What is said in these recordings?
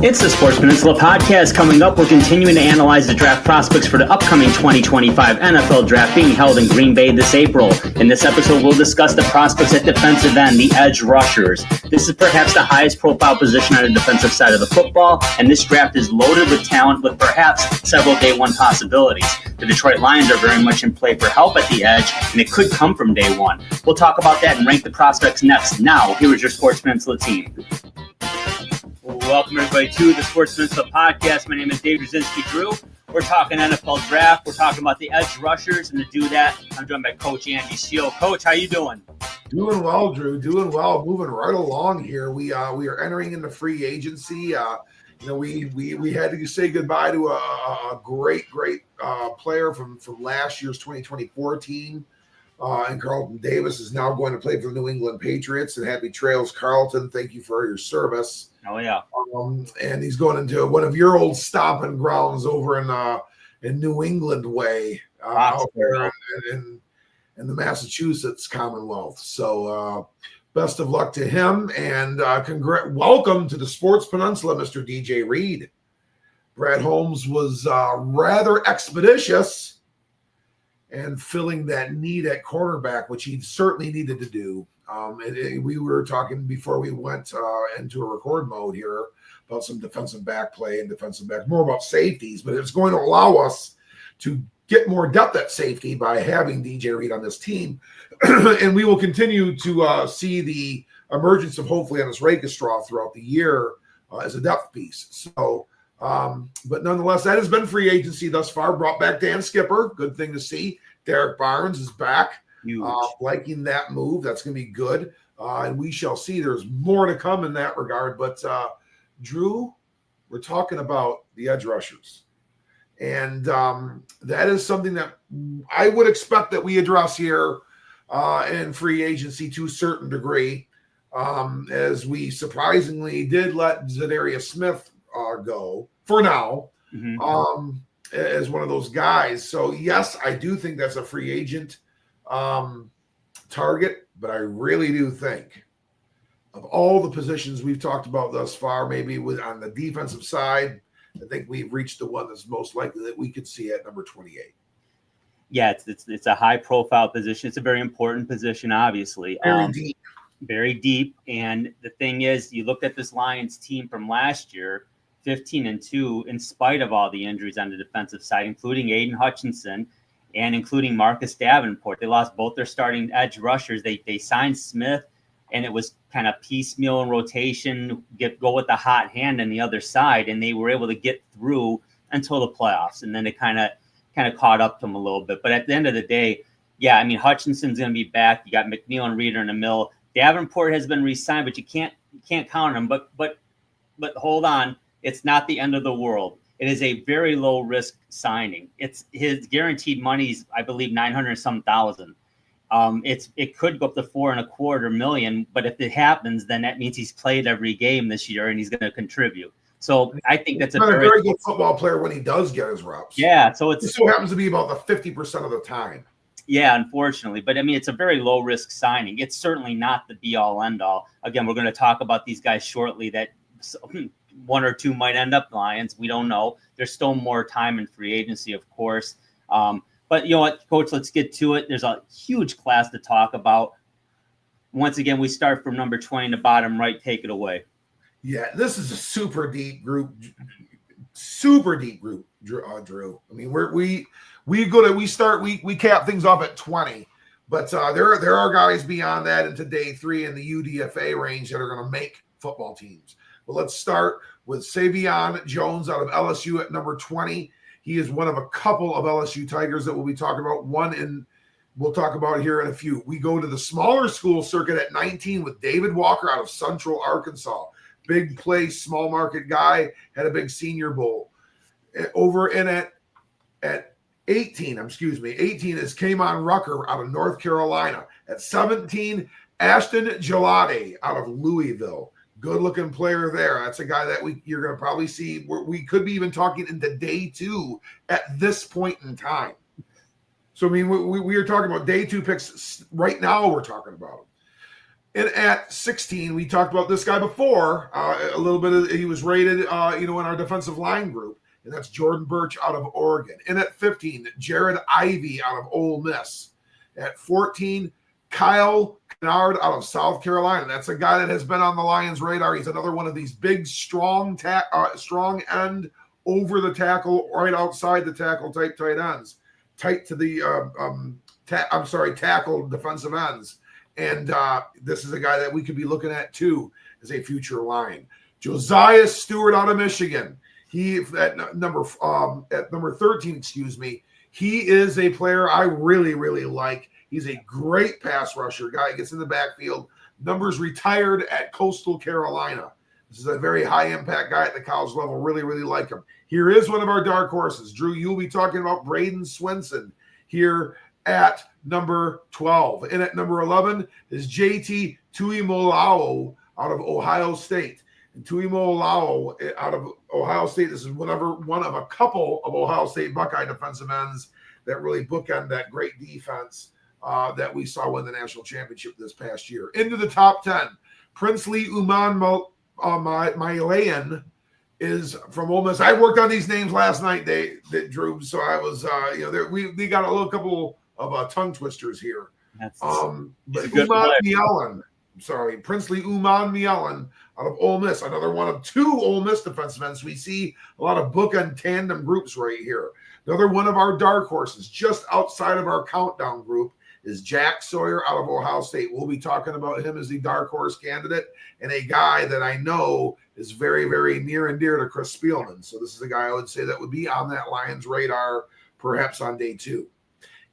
It's the Sports Peninsula podcast. Coming up, we're continuing to analyze the draft prospects for the upcoming 2025 NFL Draft being held in Green Bay this April. In this episode, we'll discuss the prospects at defensive end, the edge rushers. This is perhaps the highest profile position on the defensive side of the football, and this draft is loaded with talent with perhaps several day one possibilities. The Detroit Lions are very much in play for help at the edge, and it could come from day one. We'll talk about that and rank the prospects next. Now, here is your Sports Peninsula team. Welcome, everybody, to the Sports Peninsula podcast. My name is Dave Drzezinski Drew. We're talking NFL draft. We're talking about the edge rushers, and to do that, I'm joined by Coach Andy Shield. Coach, how you doing? Doing well, Drew. Doing well. Moving right along here. We are entering into free agency. We had to say goodbye to a great player from last year's 2024 team. And Carlton Davis is now going to play for the New England Patriots. And happy trails, Carlton. Thank you for your service. Oh, yeah. And he's going into one of your old stomping grounds over in New England way, out there in the Massachusetts Commonwealth. So best of luck to him. And welcome to the Sports Peninsula, Mr. DJ Reed. Brad Holmes was rather expeditious and filling that need at cornerback, which he certainly needed to do. We were talking before we went into a record mode here about some defensive back play and defensive back, more about safeties, but it's going to allow us to get more depth at safety by having DJ Reed on this team. And we will continue to see the emergence of hopefully on this Rakestraw throughout the year as a depth piece. So, but nonetheless, that has been free agency thus far. Brought back Dan Skipper. Good thing to see. Derek Barnes is back. Liking that move. That's going to be good. And we shall see. There's more to come in that regard. But, Drew, we're talking about the edge rushers. And that is something that I would expect that we address here in free agency to a certain degree, as we surprisingly did let Zadarius Smith go for now. Mm-hmm. As one of those guys. So, yes, I do think that's a free agent target, but I really do think of all the positions we've talked about thus far, maybe on the defensive side, I think we've reached the one that's most likely that we could see at number 28. Yeah, it's a high-profile position. It's a very important position, obviously. Very deep. And the thing is, you look at this Lions team from last year, 15-2, in spite of all the injuries on the defensive side, including Aiden Hutchinson and including Marcus Davenport. They lost both their starting edge rushers. They signed Smith, and it was kind of piecemeal and rotation, go with the hot hand on the other side, and they were able to get through until the playoffs. And then it kind of caught up to them a little bit. But at the end of the day, yeah, I mean, Hutchinson's going to be back. You got McNeil and Reeder in the middle. Davenport has been re-signed, but you can't count him. But hold on. It's not the end of the world. It is a very low risk signing. It's his guaranteed money is, I believe, $900,000. It could go up to $4.25 million, but if it happens, then that means he's played every game this year and he's going to contribute. So I think that's a very good football player when he does get his reps. Yeah, so it still happens to be about the 50% of the time. Yeah, unfortunately, but I mean, it's a very low risk signing. It's certainly not the be all end all. Again, we're going to talk about these guys shortly that one or two might end up Lions. We don't know. There's still more time in free agency, of course. But you know what, Coach, let's get to it. There's a huge class to talk about. Once again, we start from number 20 in the bottom right. Take it away. Yeah, this is a super deep group, Drew. I mean, we cap things off at 20, but there are guys beyond that into day 3 in the UDFA range that are going to make football teams. But let's start with Savion Jones out of LSU at number 20. He is one of a couple of LSU Tigers that we'll be talking about. We'll talk about here in a few. We go to the smaller school circuit at 19 with David Walker out of Central Arkansas. Big play, small market guy, had a big Senior Bowl. Over in at 18 is Kamon Rucker out of North Carolina. At 17, Ashton Gelade out of Louisville. Good-looking player there. That's a guy that you're going to probably see. We could be even talking into day 2 at this point in time. So, I mean, we are talking about day 2 picks right now. We're talking about And at 16, we talked about this guy before. A little bit. He was rated, in our defensive line group, and that's Jordan Birch out of Oregon. And at 15, Jared Ivey out of Ole Miss. At 14, Kyle Kennard out of South Carolina. That's a guy that has been on the Lions' radar. He's another one of these big, strong end over the tackle, right outside the tackle type tight ends, tight to the tackle defensive ends. And this is a guy that we could be looking at too as a future line. Josiah Stewart out of Michigan. He at number 13, he is a player I really, really like. He's a great pass rusher guy. Gets in the backfield. Numbers retired at Coastal Carolina. This is a very high impact guy at the college level. Really, really like him. Here is one of our dark horses. Drew, you'll be talking about Braden Swinson here at number 12. And at number 11 is JT Tuimoloau out of Ohio State. And Tuimoloau out of Ohio State, this is one of a couple of Ohio State Buckeye defensive ends that really bookend that great defense that we saw win the national championship this past year. Into the top 10, Princely Uman Mailayan is from Ole Miss. I worked on these names last night, Drew, so I was, we got a little couple of tongue twisters here. But Uman Mialan, Princely Uman Mialan out of Ole Miss, another one of two Ole Miss defensive ends. We see a lot of bookend tandem groups right here. Another one of our dark horses, just outside of our countdown group, is Jack Sawyer out of Ohio State. We'll be talking about him as the dark horse candidate and a guy that I know is very, very near and dear to Chris Spielman. So this is a guy I would say that would be on that Lions radar perhaps on day 2.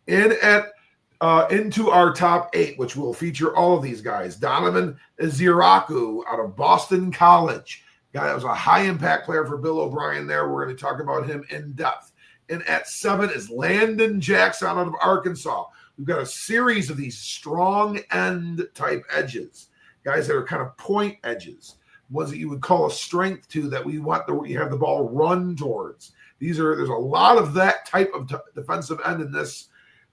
Into our top 8, which will feature all of these guys. Donovan Eziraku out of Boston College. Guy that was a high impact player for Bill O'Brien there. We're going to talk about him in depth. And at 7 is Landon Jackson out of Arkansas. We've got a series of these strong end type edges, guys that are kind of point edges, ones that you would call a strength to that we want you have the ball run towards. There's a lot of that type of defensive end in this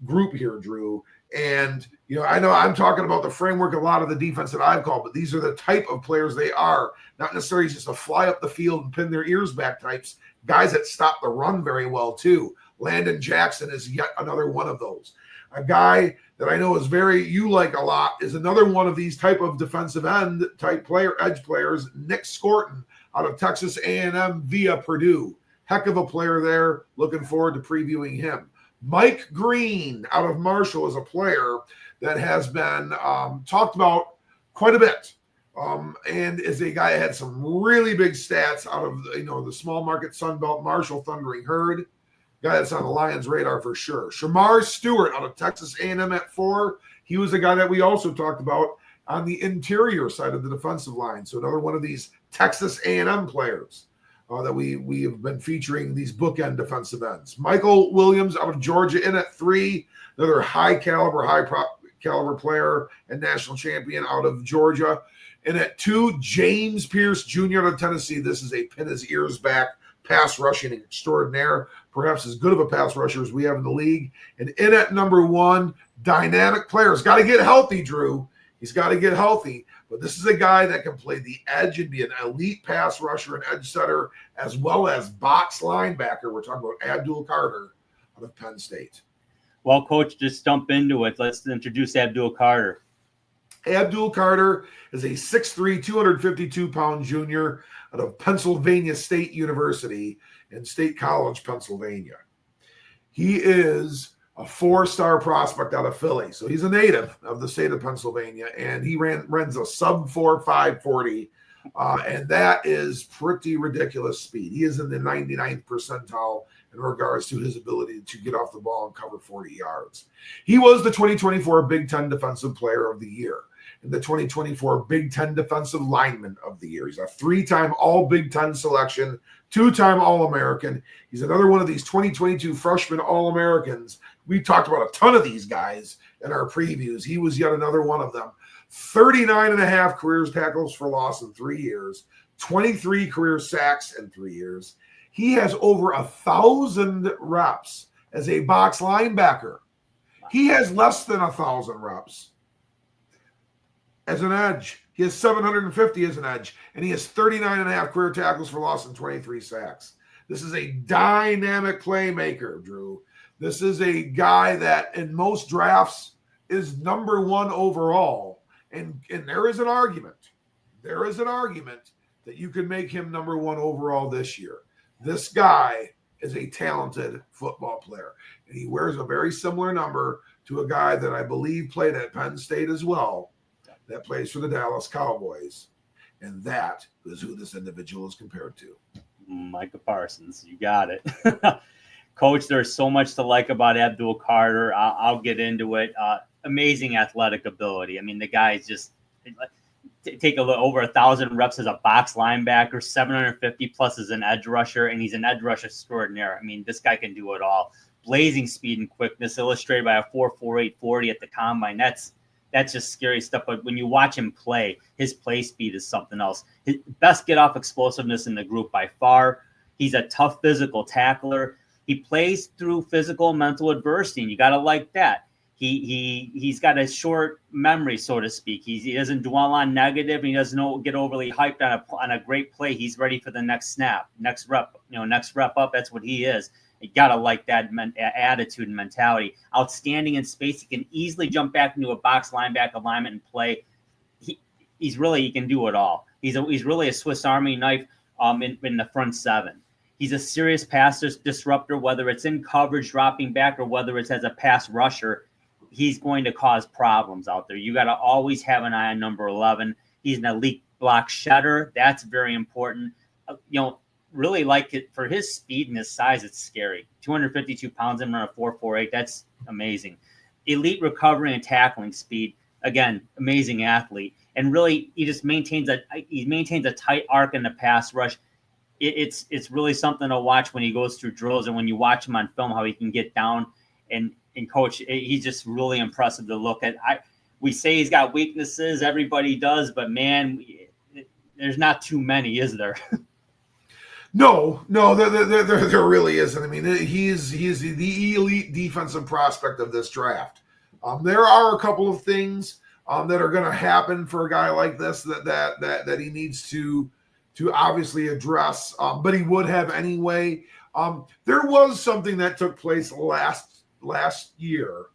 group here, Drew. And, I know I'm talking about the framework, a lot of the defense that I've called, but these are the type of players they are, not necessarily just to fly up the field and pin their ears back types, guys that stop the run very well too. Landon Jackson is yet another one of those. A guy that I know you like a lot is another one of these type of defensive end type edge players, Nick Scorton out of Texas A&M via Purdue. Heck of a player there. Looking forward to previewing him. Mike Green out of Marshall is a player that has been talked about quite a bit, and is a guy that had some really big stats out of the small market Sunbelt Marshall Thundering Herd. Guy that's on the Lions radar for sure. Shamar Stewart out of Texas A&M at 4. He was a guy that we also talked about on the interior side of the defensive line. So another one of these Texas A&M players that we have been featuring, these bookend defensive ends. Michael Williams out of Georgia in at 3. Another high caliber player and national champion out of Georgia. And at 2, James Pierce Jr. out of Tennessee. This is a pin his ears back pass rushing extraordinaire, perhaps as good of a pass rusher as we have in the league. And in at number 1, dynamic players. Got to get healthy, Drew. He's got to get healthy. But this is a guy that can play the edge and be an elite pass rusher and edge setter, as well as box linebacker. We're talking about Abdul Carter out of Penn State. Well, Coach, just jump into it. Let's introduce Abdul Carter. Abdul Carter is a 6'3", 252-pound junior out of Pennsylvania State University in State College, Pennsylvania. He is a 4-star prospect out of Philly. So he's a native of the state of Pennsylvania, and he runs a sub-4 540, and that is pretty ridiculous speed. He is in the 99th percentile in regards to his ability to get off the ball and cover 40 yards. He was the 2024 Big Ten Defensive Player of the Year and the 2024 Big Ten Defensive Lineman of the Year. He's a 3-time All Big Ten selection, 2-time All-American. He's another one of these 2022 freshman All-Americans. We talked about a ton of these guys in our previews. He was yet another one of them. 39 and a half career tackles for loss in 3 years, 23 career sacks in 3 years. He has over 1,000 reps as a box linebacker. He has less than 1,000 reps as an edge. He has 750 as an edge, and he has 39.5 career tackles for loss and 23 sacks. This is a dynamic playmaker, Drew. This is a guy that in most drafts is number 1 overall. And there is an argument. There is an argument that you can make him number 1 overall this year. This guy is a talented football player, and he wears a very similar number to a guy that I believe played at Penn State as well, that plays for the Dallas Cowboys. And that is who this individual is compared to. Micah Parsons. You got it. Coach, there's so much to like about Abdul Carter. I'll get into it. Amazing athletic ability. I mean, the guy is just take a look, over 1,000 reps as a box linebacker, 750 plus as an edge rusher, and he's an edge rush extraordinaire. I mean, this guy can do it all. Blazing speed and quickness, illustrated by a 4.48 40 at the combine. That's just scary stuff. But when you watch him play, his play speed is something else. His best get off explosiveness in the group by far. He's a tough physical tackler. He plays through physical and mental adversity, and you got to like that. He's got a short memory, so to speak. He doesn't dwell on negative, and he doesn't get overly hyped on a great play. He's ready for the next snap, next rep up. That's what he is. You got to like that attitude and mentality. Outstanding in space. He can easily jump back into a box linebacker alignment and play. He can do it all. He's really a Swiss Army knife in the front seven. He's a serious pass disruptor, whether it's in coverage, dropping back, or whether it's as a pass rusher. He's going to cause problems out there. You got to always have an eye on number 11. He's an elite block shedder. That's very important. Really like it for his speed and his size. It's scary. 252 pounds and run a 4.48. That's amazing. Elite recovery and tackling speed. Again, amazing athlete. And really, he just maintains a tight arc in the pass rush. It's really something to watch when he goes through drills, and when you watch him on film, how he can get down and coach. He's just really impressive to look at. We say he's got weaknesses. Everybody does, but man, there's not too many, is there? No, there really isn't. I mean, he's the elite defensive prospect of this draft. There are a couple of things that are going to happen for a guy like this that he needs to obviously address, but he would have anyway. There was something that took place last year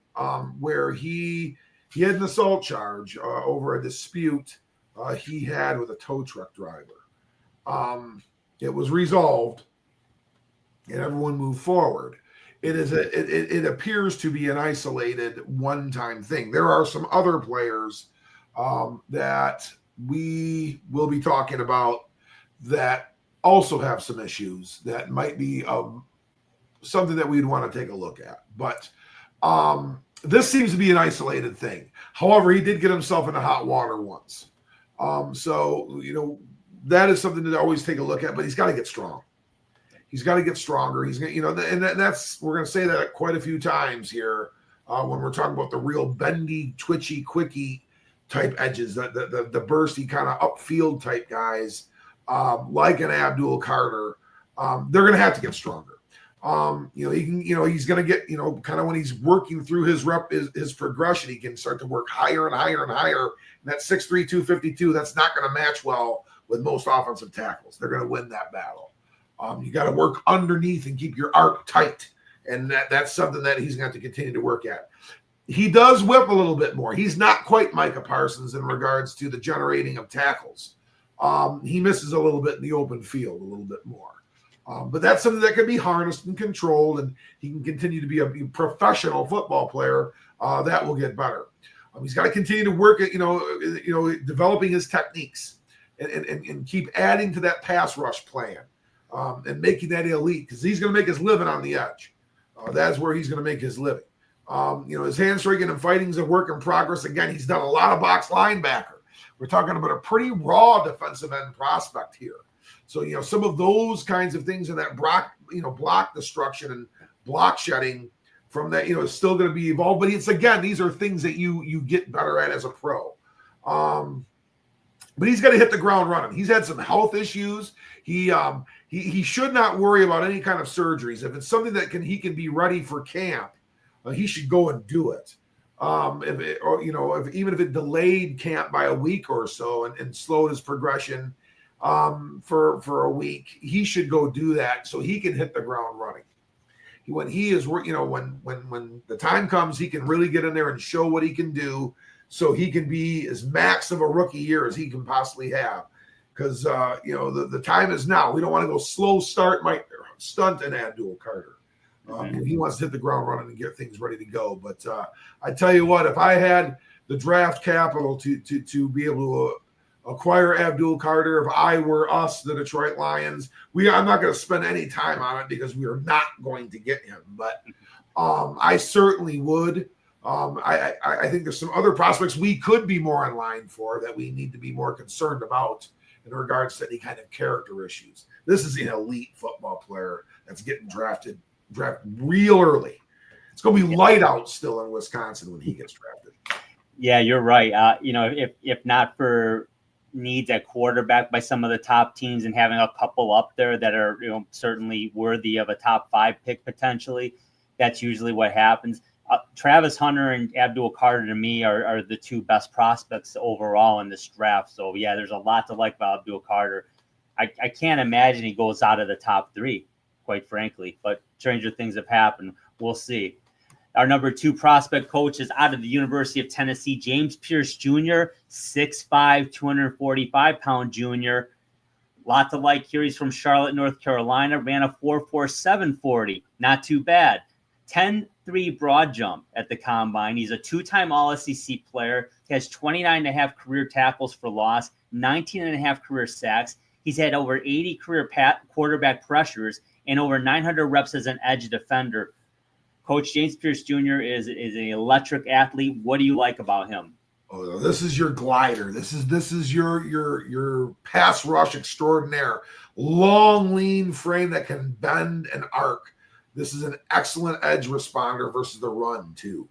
where he had an assault charge over a dispute he had with a tow truck driver. It was resolved, and everyone moved forward. It appears to be an isolated one-time thing. There are some other players that we will be talking about that also have some issues that might be something that we'd want to take a look at. But this seems to be an isolated thing. However, he did get himself into hot water once. So, that is something to always take a look at, but he's got to get strong. He's got to get stronger. He's going to, and that's, we're going to say that quite a few times here when we're talking about the real bendy, twitchy, quickie type edges, the bursty kind of upfield type guys, like an Abdul Carter. They're going to have to get stronger. He's going to get, kind of when he's working through his progression, he can start to work higher and higher and higher. And that 6'3", 252, that's not going to match well with most offensive tackles. They're going to win that battle. You got to work underneath and keep your arc tight. And that's something that he's going to have to continue to work at. He does whip a little bit more. He's not quite Micah Parsons in regards to the generating of tackles. He misses a little bit in the open field, a little bit more. But that's something that can be harnessed and controlled, and he can continue to be a professional football player. That will get better. He's got to continue to work at, developing his techniques and keep adding to that pass rush plan and making that elite, because he's going to make his living on the edge. That's where he's going to make his living. His hand-striking and fighting is a work in progress. Again, he's done a lot of box linebacker. We're talking about a pretty raw defensive end prospect here. So, some of those kinds of things in that block destruction and block shedding from that, is still going to be evolved. But these are things that you get better at as a pro. But he's got to hit the ground running. He's had some health issues. He should not worry about any kind of surgeries. If it's something that he can be ready for camp, he should go and do it. if it, or if even if it delayed camp by a week or so and slowed his progression for a week, he should go do that so he can hit the ground running. When he is, when the time comes, he can really get in there and show what he can do, so he can be as max of a rookie year as he can possibly have. Because the time is now. We don't want to go slow start, might stunt an Abdul Carter. He wants to hit the ground running and get things ready to go. But I tell you what, if I had the draft capital to be able to acquire Abdul Carter, if I were us, the Detroit Lions, I'm not going to spend any time on it because we are not going to get him. But I certainly would. I think there's some other prospects we could be more in line for that we need to be more concerned about in regards to any kind of character issues. This is an elite football player that's getting drafted real early. It's going to be light out still in Wisconsin when he gets drafted. Yeah, you're right. If not for needs at quarterback by some of the top teams and having a couple up there that are certainly worthy of a top 5 pick potentially, that's usually what happens. Travis Hunter and Abdul Carter to me are the 2 best prospects overall in this draft. So yeah, there's a lot to like about Abdul Carter. I can't imagine he goes out of the top 3, quite frankly, but stranger things have happened. We'll see. Our number 2 prospect coach is out of the University of Tennessee, James Pierce Jr., 6'5", 245-pound junior. Lot to like here. He's from Charlotte, North Carolina, ran a 4.47 40. Not too bad. 10.3 broad jump at the combine. He's a 2-time All-SEC player. He has 29.5 career tackles for loss, 19.5 career sacks. He's had over 80 career quarterback pressures and over 900 reps as an edge defender. Coach James Pierce Jr. is an electric athlete. What do you like about him? Oh, this is your glider. This is your pass rush extraordinaire. Long, lean frame that can bend and arc. This is an excellent edge responder versus the run too.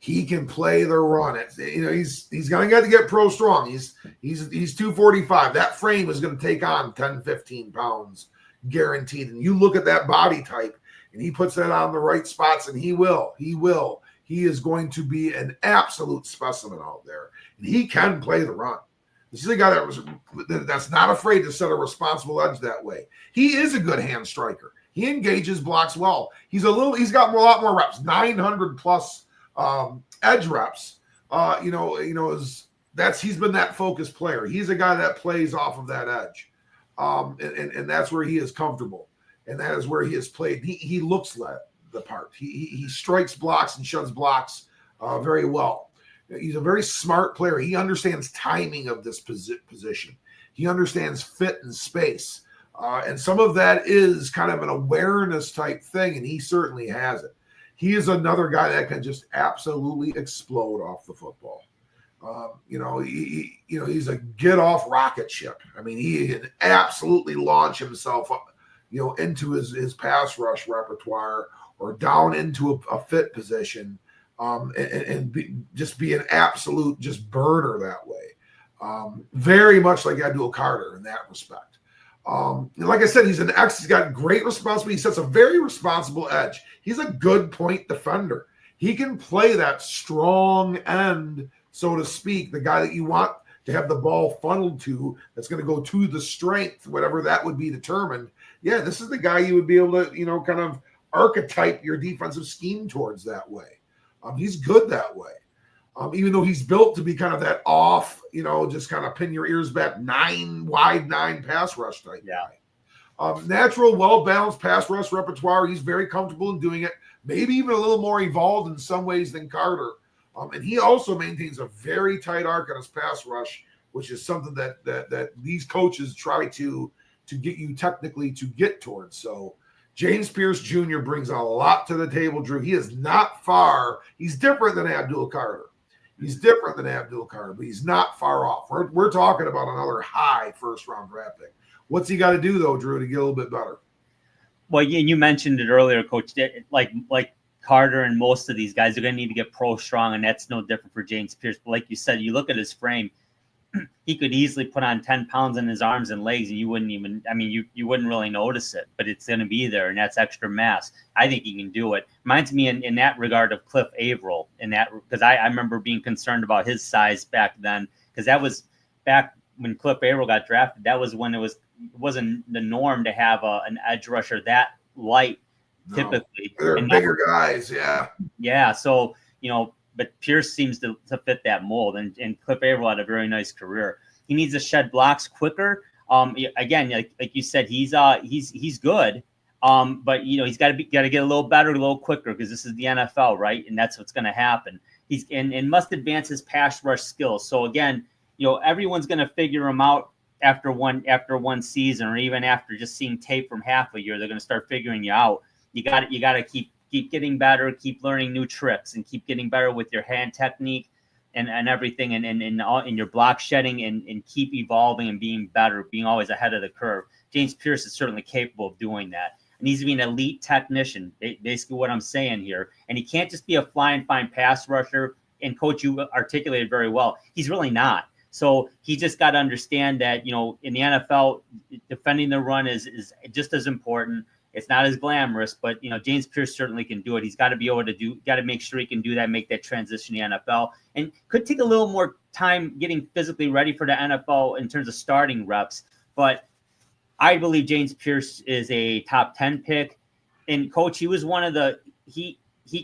He can play the run. He's going to get pro strong. He's 245. That frame is going to take on 10, 15 pounds guaranteed. And you look at that body type, and he puts that on the right spots, and he will. He is going to be an absolute specimen out there. And he can play the run. This is a guy that's not afraid to set a responsible edge that way. He is a good hand striker. He engages blocks well. He's got a lot more reps, 900 plus edge reps. He's been that focused player. He's a guy that plays off of that edge. And that's where he is comfortable. And that is where he has played. He looks like the part. He strikes blocks and shuns blocks very well. He's a very smart player. He understands timing of this position. He understands fit and space. And some of that is kind of an awareness type thing, and he certainly has it. He is another guy that can just absolutely explode off the football. He's a get off rocket ship. I mean, he can absolutely launch himself up, into his pass rush repertoire or down into a fit position, and just be an absolute just burner that way. Very much like Abdul Carter in that respect. Like I said, he's got great responsibility. He sets a very responsible edge. He's a good point defender. He can play that strong end, so to speak, the guy that you want to have the ball funneled to, that's going to go to the strength, whatever that would be determined. Yeah, this is the guy you would be able to, kind of archetype your defensive scheme towards that way. He's good that way. Even though he's built to be kind of that off, just kind of pin your ears back, 9 pass rush type guy. Natural, well-balanced pass rush repertoire. He's very comfortable in doing it. Maybe even a little more evolved in some ways than Carter. And he also maintains a very tight arc on his pass rush, which is something that these coaches try to get you technically to get towards. So James Pierce Jr. brings a lot to the table, Drew. He is not far. He's different than Abdul Carter. But he's not far off. We're talking about another high first-round draft pick. What's he got to do, though, Drew, to get a little bit better? Well, you mentioned it earlier, Coach. Like Carter and most of these guys are going to need to get pro strong, and that's no different for James Pierce. But like you said, you look at his frame, he could easily put on 10 pounds in his arms and legs, and you wouldn't even, I mean, you wouldn't really notice it, but it's going to be there, and that's extra mass. I think he can do it. Reminds me in that regard of Cliff Averill, in that, because I remember being concerned about his size back then, because that was back when Cliff Averill got drafted. That was when it wasn't the norm to have an edge rusher that light, typically. They're bigger guys, yeah. Yeah, so, but Pierce seems to fit that mold, and Cliff Averill had a very nice career. He needs to shed blocks quicker. Again, like you said, he's good, but he's got to get a little better, a little quicker, because this is the NFL, right? And that's what's going to happen. He's and must advance his pass rush skills. So again, everyone's going to figure him out after one season, or even after just seeing tape from half a year. They're going to start figuring you out. You got to keep getting better, keep learning new tricks, and keep getting better with your hand technique and everything, and in your block shedding, and keep evolving and being better, being always ahead of the curve. James Pierce is certainly capable of doing that. He needs to be an elite technician, basically what I'm saying here. And he can't just be a fly and fine pass rusher. And Coach, you articulated very well. He's really not. So he just got to understand that, in the NFL, defending the run is just as important. It's not as glamorous, but James Pierce certainly can do it. He's got to make sure he can do that, make that transition to the NFL, and could take a little more time getting physically ready for the NFL in terms of starting reps. But I believe James Pierce is a top 10 pick. And Coach, he was one of he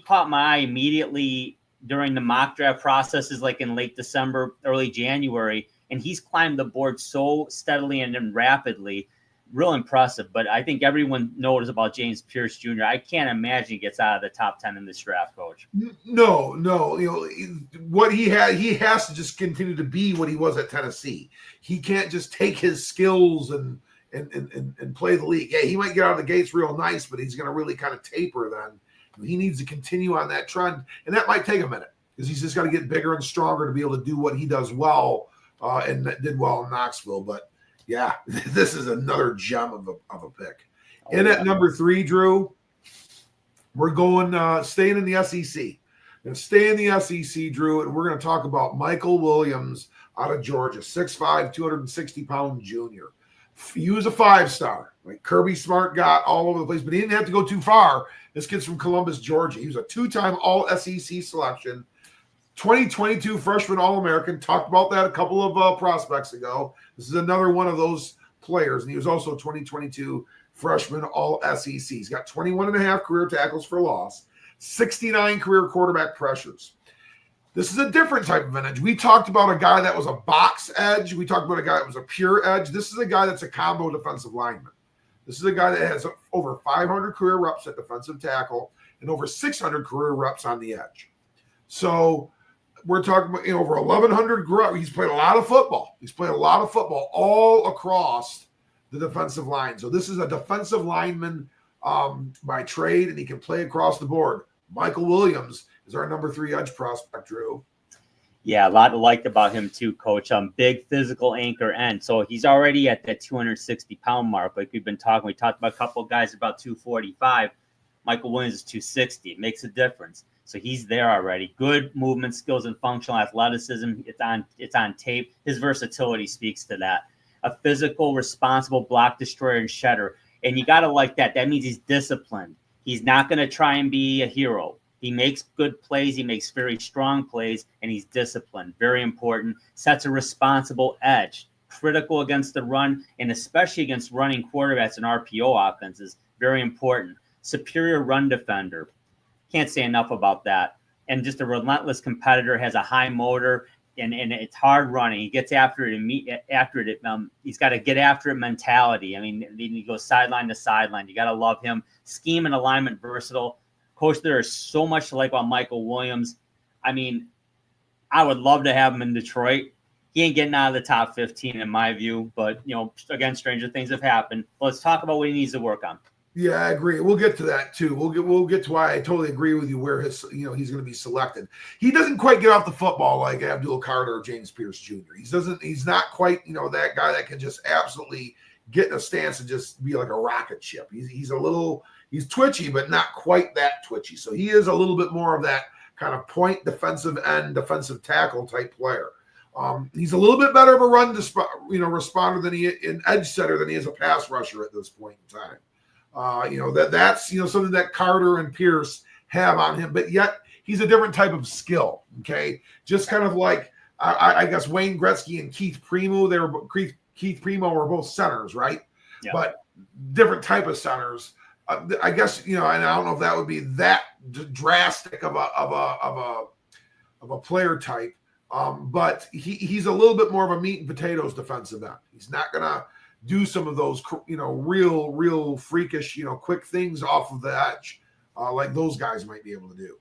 caught my eye immediately during the mock draft processes, like in late December, early January, and he's climbed the board so steadily and rapidly. Real impressive, but I think everyone knows about James Pierce Jr. I can't imagine he gets out of the top 10 in this draft, Coach. No. What he has to just continue to be what he was at Tennessee. He can't just take his skills and play the league. Yeah, he might get out of the gates real nice, but he's going to really kind of taper then. He needs to continue on that trend, and that might take a minute, because he's just got to get bigger and stronger to be able to do what he does well, and did well in Knoxville. But yeah, this is another gem of a pick. And at number 3, Drew, we're going staying in the SEC. Going to stay in the SEC, Drew, and we're going to talk about Michael Williams out of Georgia, 6'5", 260-pound junior. He was a 5-star. Like Kirby Smart got all over the place, but he didn't have to go too far. This kid's from Columbus, Georgia. He was a 2-time All-SEC selection. 2022 freshman All-American. Talked about that a couple of prospects ago. This is another one of those players, and he was also 2022 freshman All-SEC. He's got 21 and a half career tackles for loss, 69 career quarterback pressures. This is a different type of an edge. We talked about a guy that was a box edge. We talked about a guy that was a pure edge. This is a guy that's a combo defensive lineman. This is a guy that has over 500 career reps at defensive tackle and over 600 career reps on the edge. So we're talking about over 1,100. He's played a lot of football. He's played a lot of football all across the defensive line. So this is a defensive lineman by trade, and he can play across the board. Michael Williams is our number 3 edge prospect, Drew. Yeah, a lot to like about him too, Coach. Big physical anchor end. So he's already at that 260-pound mark. Like we've been talking. We talked about a couple of guys about 245. Michael Williams is 260. It makes a difference. So he's there already. Good movement skills and functional athleticism. It's on tape. His versatility speaks to that. A physical, responsible block destroyer and shedder. And you got to like that. That means he's disciplined. He's not going to try and be a hero. He makes good plays. He makes very strong plays, and he's disciplined. Very important. Sets a responsible edge. Critical against the run, and especially against running quarterbacks and RPO offenses. Very important. Superior run defender. Can't say enough about that. And just a relentless competitor, has a high motor, and it's hard running. He gets after it. He's got a get after it mentality. I mean, he goes sideline to sideline. You got to love him. Scheme and alignment versatile. Coach, there is so much to like about Michael Williams. I mean, I would love to have him in Detroit. He ain't getting out of the top 15 in my view, but again, stranger things have happened. Let's talk about what he needs to work on. Yeah, I agree. We'll get to that too. We'll get to why I totally agree with you where he's going to be selected. He doesn't quite get off the football like Abdul Carter or James Pierce Jr. He's not quite that guy that can just absolutely get in a stance and just be like a rocket ship. He's twitchy, but not quite that twitchy. So he is a little bit more of that kind of point defensive end, defensive tackle type player. He's a little bit better of a run responder than he an edge setter than he is a pass rusher at this point in time. That's something that Carter and Pierce have on him, but yet he's a different type of skill. Okay, just kind of like I guess Wayne Gretzky and Keith Primo. Keith Primo were both centers, right? Yeah. But different type of centers. I guess and I don't know if that would be that drastic of a player type. But he's a little bit more of a meat and potatoes defensive end. He's not gonna do some of those real freakish quick things off of the edge like those guys might be able to do.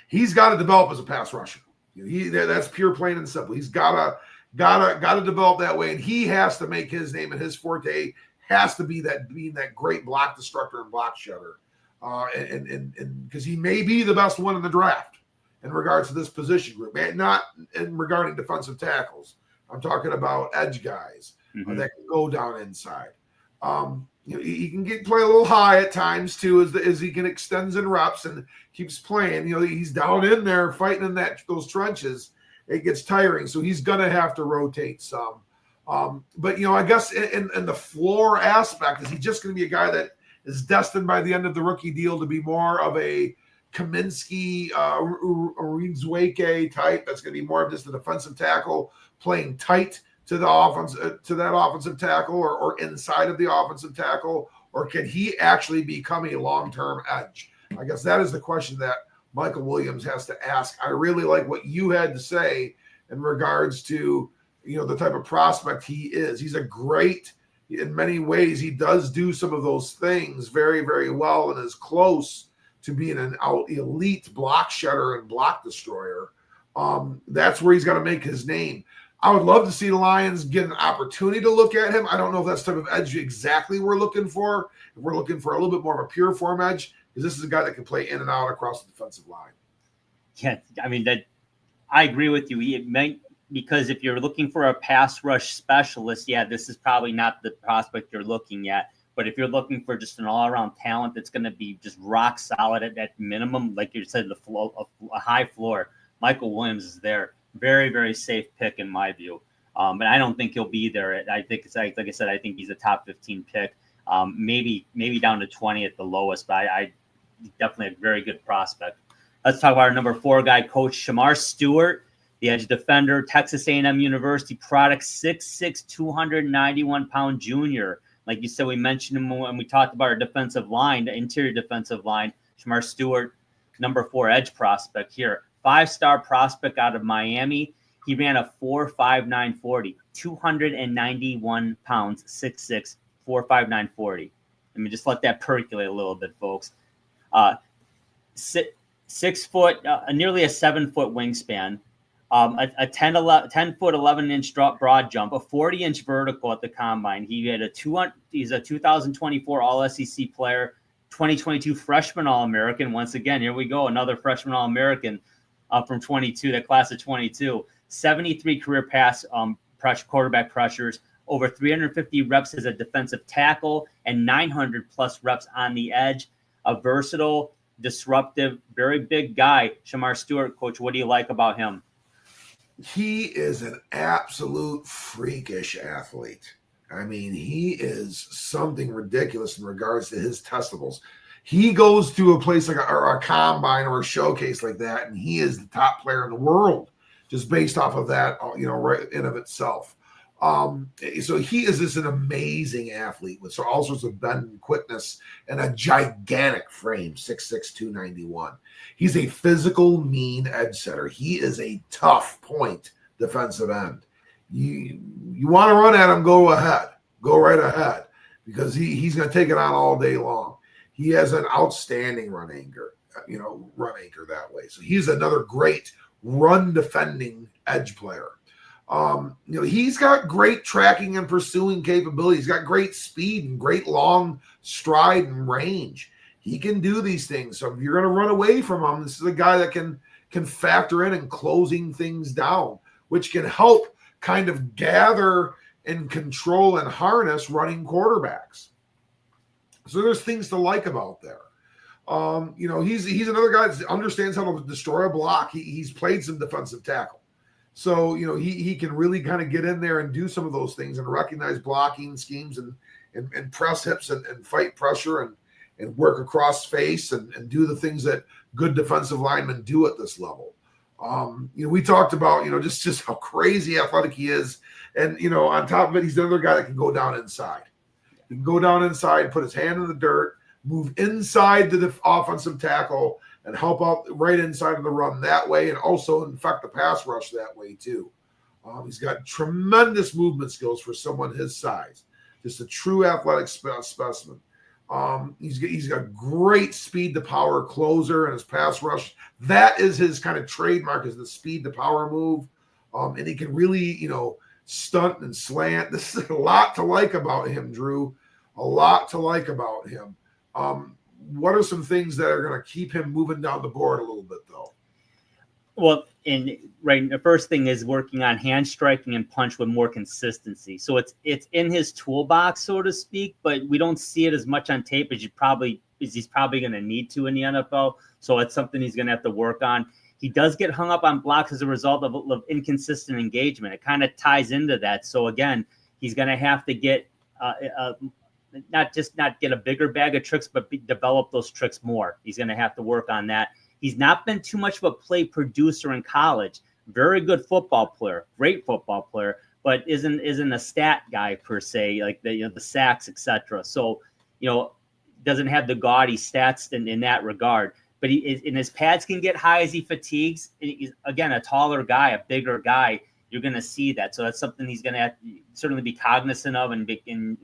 He's got to develop as a pass rusher. That's pure, plain and simple. He's gotta develop that way, and he has to make his name, and his forte has to be being that great block destructor and block shedder, and because he may be the best one in the draft in regards to this position group, and not in regarding defensive tackles. I'm talking about edge guys that can go down inside. He can play a little high at times too, as he can extends in reps and keeps playing. He's down in there fighting in those trenches. It gets tiring, so he's gonna have to rotate some. But I guess in the floor aspect, is he just going to be a guy that is destined by the end of the rookie deal to be more of a Kaminsky, Uridzweke type? That's going to be more of just a defensive tackle playing tight to the offense, to that offensive tackle, or inside of the offensive tackle, or can he actually become a long-term edge? I guess that is the question that Michael Williams has to ask. I really like what you had to say in regards to the type of prospect he is. He's a great, in many ways, he does do some of those things very, very well and is close to being an elite block shedder and block destroyer. That's where he's got to make his name. I would love to see the Lions get an opportunity to look at him. I don't know if that's the type of edge exactly we're looking for. If we're looking for a little bit more of a pure form edge, because this is a guy that can play in and out across the defensive line. Yeah, I mean, that I agree with you. It might, because if you're looking for a pass rush specialist, this is probably not the prospect you're looking at. But if you're looking for just an all-around talent that's going to be just rock solid at that minimum, like you said, a high floor, Michael Williams is there. Very, very safe pick in my view. And I don't think he'll be there. I think it's like I said, I think he's a top 15 pick, maybe down to 20 at the lowest. But I definitely a very good prospect. Let's talk about our number 4 guy, Coach Shamar Stewart. The edge defender, Texas A&M University product, 6'6", 291-pound junior. Like you said, we mentioned him when we talked about our defensive line, the interior defensive line. Shamar Stewart, number 4 edge prospect here. 5-star prospect out of Miami. He ran a 4.59 40, 291 pounds, 6'6", 4.59 40. Let me just let that percolate a little bit, folks. 6 foot, nearly a 7-foot wingspan. A 10 foot 11 inch broad jump, a 40-inch vertical at the combine. He's a 2024 All SEC player, 2022 freshman All-American. Once again, here we go, another freshman All-American from 22, that class of 22. 73 career quarterback pressures, over 350 reps as a defensive tackle, and 900 plus reps on the edge. A versatile, disruptive, very big guy. Shamar Stewart, Coach, what do you like about him? He is an absolute freakish athlete. I mean, he is something ridiculous in regards to his testables. He goes to a place like a combine or a showcase like that, and he is the top player in the world just based off of that, right in of itself. So he is just an amazing athlete with all sorts of bend and quickness and a gigantic frame, 6'6", 291. He's a physical, mean edge setter. He is a tough point defensive end. You want to run at him, go ahead. Go right ahead, because he's going to take it on all day long. He has an outstanding run anchor that way. So he's another great run defending edge player. He's got great tracking and pursuing capability. He's got great speed and great long stride and range. He can do these things. So if you're going to run away from him, this is a guy that can factor in and closing things down, which can help kind of gather and control and harness running quarterbacks. So there's things to like about there. He's another guy that understands how to destroy a block. He's played some defensive tackle. So, he can really kind of get in there and do some of those things and recognize blocking schemes and press hips and fight pressure and work across face and do the things that good defensive linemen do at this level. We talked about, just how crazy athletic he is. And, on top of it, he's another guy that can go down inside. He can go down inside, put his hand in the dirt, move inside the offensive tackle, and help out right inside of the run that way, and also infect the pass rush that way too. He's got tremendous movement skills for someone his size. Just a true athletic specimen. He's got great speed to power closer and his pass rush. That is his kind of trademark, is the speed to power move. And he can really, stunt and slant. This is a lot to like about him, Drew. A lot to like about him. What are some things that are going to keep him moving down the board a little bit, though? Well, the first thing is working on hand striking and punch with more consistency. So it's in his toolbox, so to speak, but we don't see it as much on tape as he's probably going to need to in the NFL. So it's something he's going to have to work on. He does get hung up on blocks as a result of inconsistent engagement. It kind of ties into that. So again, he's going to have to get not get a bigger bag of tricks, but develop those tricks more. He's going to have to work on that. He's not been too much of a play producer in college. Very good football player, great football player, but isn't a stat guy per se, like the sacks, etc. So, doesn't have the gaudy stats in that regard. But his pads can get high as he fatigues. He's, again, a taller guy, a bigger guy. You're going to see that. So that's something he's going to have to certainly be cognizant of and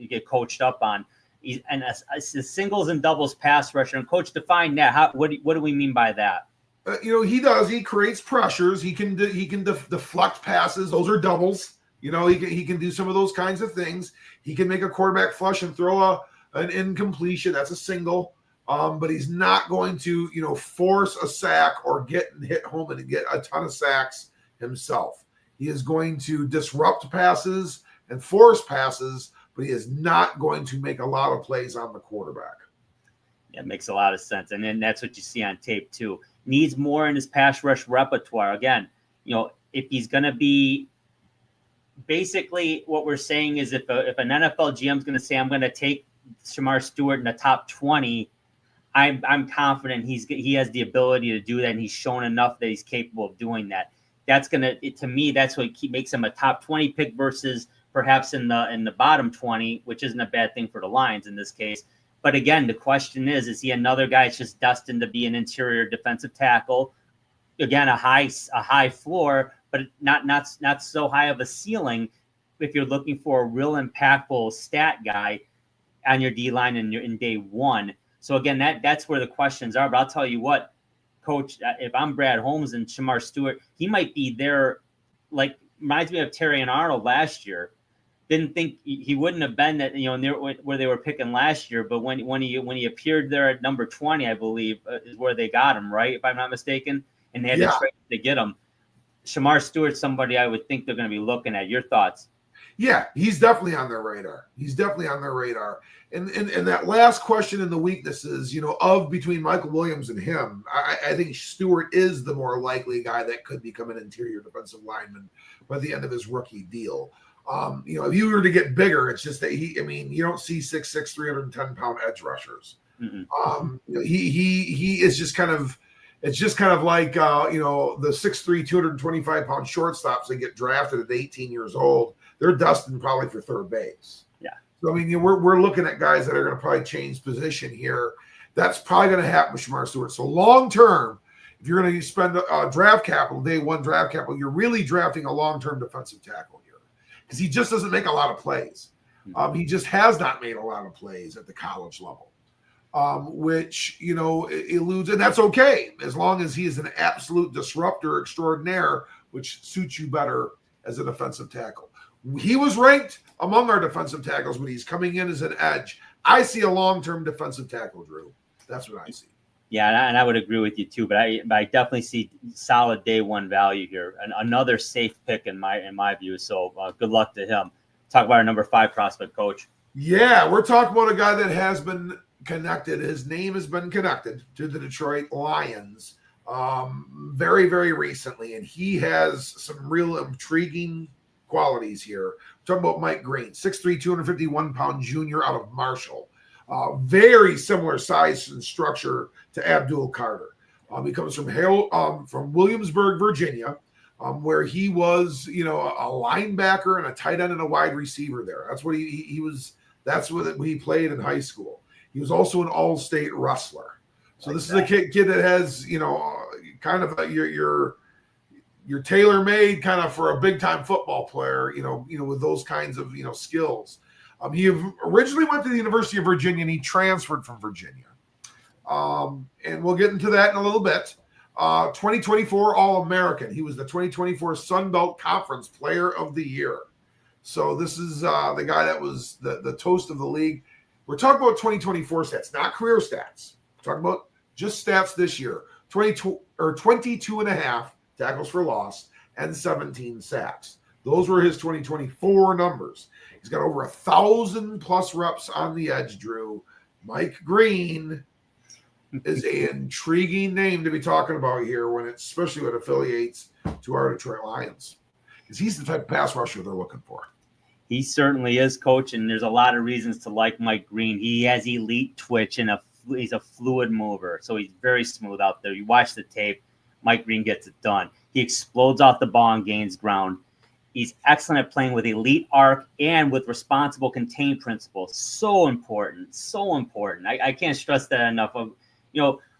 get coached up on. He's a singles and doubles pass rusher. And coach, define that. What do we mean by that? He does. He creates pressures. He can deflect passes. Those are doubles. He can do some of those kinds of things. He can make a quarterback flush and throw an incompletion. That's a single. But he's not going to force a sack or hit home and get a ton of sacks himself. He is going to disrupt passes and force passes, but he is not going to make a lot of plays on the quarterback. Yeah, it makes a lot of sense. And then that's what you see on tape too. Needs more in his pass rush repertoire. Again, if he's going to be basically what we're saying is if an NFL GM is going to say, I'm going to take Shemar Stewart in the top 20, I'm confident he has the ability to do that. And he's shown enough that he's capable of doing that. That's to me, that's what makes him a top 20 pick versus perhaps in the bottom 20, which isn't a bad thing for the Lions in this case. But again, the question is he another guy that's just destined to be an interior defensive tackle? Again, a high floor, but not so high of a ceiling if you're looking for a real impactful stat guy on your D-line in day one. So again, that's where the questions are. But I'll tell you what, Coach, if I'm Brad Holmes and Shemar Stewart, he might be there, like reminds me of Terry and Arnold last year. Didn't think he wouldn't have been that, where they were picking last year. But when he appeared there at number 20, I believe is where they got him, right? If I'm not mistaken, and they had to trade to get him. Shemar Stewart's somebody I would think they're going to be looking at. Your thoughts? Yeah, he's definitely on their radar. And that last question in the weaknesses, of between Michael Williams and him, I think Stewart is the more likely guy that could become an interior defensive lineman by the end of his rookie deal. If you were to get bigger, it's just that you don't see 6'6", 310-pound edge rushers. Mm-hmm. He is just kind of, it's just kind of like, the 6'3", 225-pound shortstops that get drafted at 18 years old. They're destined probably for third base. Yeah. So, we're looking at guys that are going to probably change position here. That's probably going to happen with Shemar Stewart. So long term, if you're going to spend draft capital, day one draft capital, you're really drafting a long-term defensive tackle here because he just doesn't make a lot of plays. He just has not made a lot of plays at the college level, which, eludes, and that's okay as long as he is an absolute disruptor extraordinaire, which suits you better as a defensive tackle. He was ranked among our defensive tackles, but he's coming in as an edge. I see a long-term defensive tackle, Drew. That's what I see. Yeah, and I would agree with you too. But I definitely see solid day one value here, and another safe pick in my view. So good luck to him. Talk about our number 5 prospect, Coach. Yeah, we're talking about a guy that has been connected. His name has been connected to the Detroit Lions. very, very recently, and he has some real intriguing qualities here. We're talking about Mike Green, 6'3", 251-pound junior out of Marshall. Very similar size and structure to Abdul Carter. He comes from Williamsburg, Virginia, where he was, a linebacker and a tight end and a wide receiver there. That's what he was. That's what he played in high school. He was also an all-state wrestler. So this is a kid that has, kind of your tailor-made kind of for a big-time football player, with those kinds of, skills. He originally went to the University of Virginia, and he transferred from Virginia. And we'll get into that in a little bit. 2024 All-American. He was the 2024 Sun Belt Conference Player of the Year. So this is the guy that was the toast of the league. We're talking about 2024 stats, not career stats. We're talking about just stats this year. 22 and a half tackles for loss and 17 sacks. Those were his 2024 numbers. He's got over 1,000 plus reps on the edge, Drew. Mike Green is an intriguing name to be talking about here, especially when it affiliates to our Detroit Lions, because he's the type of pass rusher they're looking for. He certainly is, Coach, and there's a lot of reasons to like Mike Green. He has elite twitch and he's a fluid mover, so he's very smooth out there. You watch the tape, Mike Green gets it done. He explodes off the ball and gains ground. He's excellent at playing with elite arc and with responsible contain principles. So important, so important. I can't stress that enough.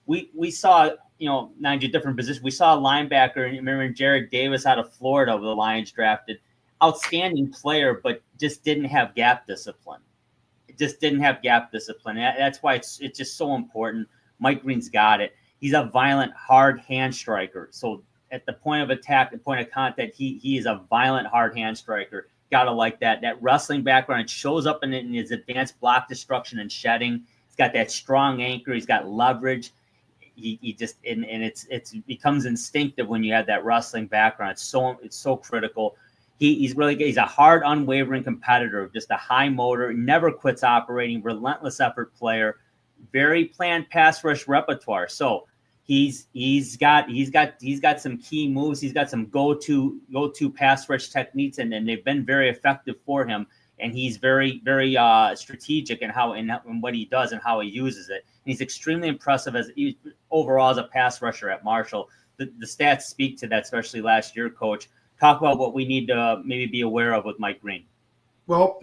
We saw, 90 different positions. We saw a linebacker, and remember Jared Davis out of Florida, the Lions drafted. Outstanding player, but just didn't have gap discipline. That's why it's just so important. Mike Green's got it. He's a violent, hard hand striker. So at the point of attack, the point of contact, he is a violent, hard hand striker. Gotta like that. That wrestling background shows up in his advanced block destruction and shedding. He's got that strong anchor. He's got leverage. It becomes instinctive when you have that wrestling background. It's so critical. He's a hard, unwavering competitor, just a high motor, never quits operating, relentless effort player, very planned pass rush repertoire. So he's got some key moves. He's got some go-to pass rush techniques, and they've been very effective for him. And he's very, very strategic in what he does and how he uses it. And he's extremely impressive overall as a pass rusher at Marshall. The stats speak to that, especially last year, Coach. Talk about what we need to maybe be aware of with Mike Green. Well,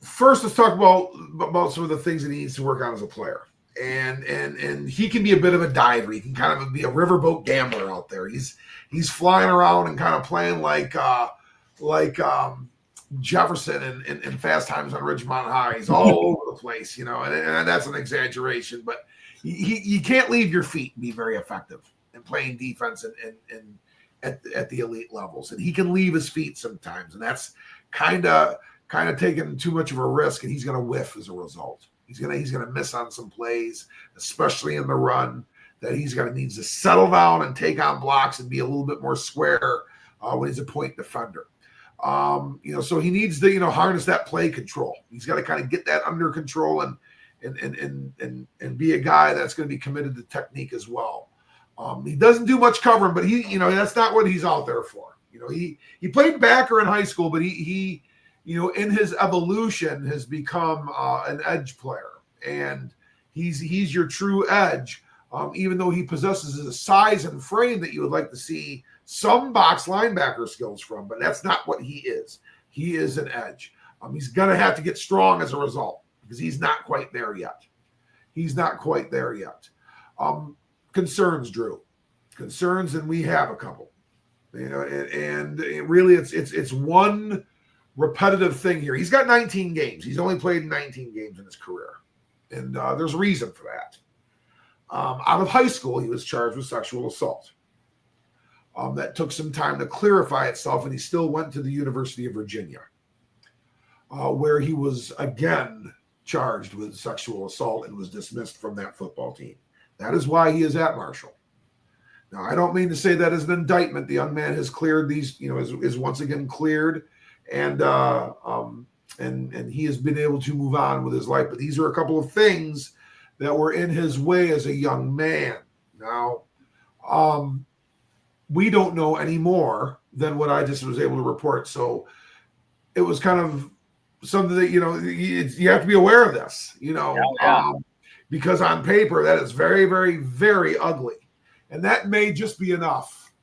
first let's talk about some of the things that he needs to work on as a player. And he can be a bit of a diver. He can kind of be a riverboat gambler out there. He's flying around and kind of playing like Jefferson in Fast Times on Ridgemont High. He's all over the place, and that's an exaggeration, but you can't leave your feet and be very effective in playing defense and at the elite levels. And he can leave his feet sometimes, and that's kind of taking too much of a risk, and he's going to whiff as a result. He's going to miss on some plays, especially in the run, that he's going to need to settle down and take on blocks and be a little bit more square when he's a point defender. So he needs to, harness that play control. He's got to kind of get that under control and be a guy that's going to be committed to technique as well. He doesn't do much covering, but that's not what he's out there for. He played backer in high school, but he in his evolution has become an edge player, and he's your true edge. Even though he possesses a size and frame that you would like to see some box linebacker skills from, but that's not what he is. He is an edge. He's going to have to get strong as a result because he's not quite there yet. Concerns, Drew. Concerns, and we have a couple. And really it's one repetitive thing here. He's got 19 games. He's only played 19 games in his career, and there's a reason for that. Out of high school, he was charged with sexual assault. That took some time to clarify itself, and he still went to the University of Virginia, where he was again charged with sexual assault and was dismissed from that football team. That is why he is at Marshall. Now, I don't mean to say that as an indictment. The young man has cleared these, is once again cleared, and he has been able to move on with his life. But these are a couple of things that were in his way as a young man. Now, We don't know any more than what I just was able to report. So it was kind of something that, you have to be aware of this, because on paper that is very, very, very ugly. And that may just be enough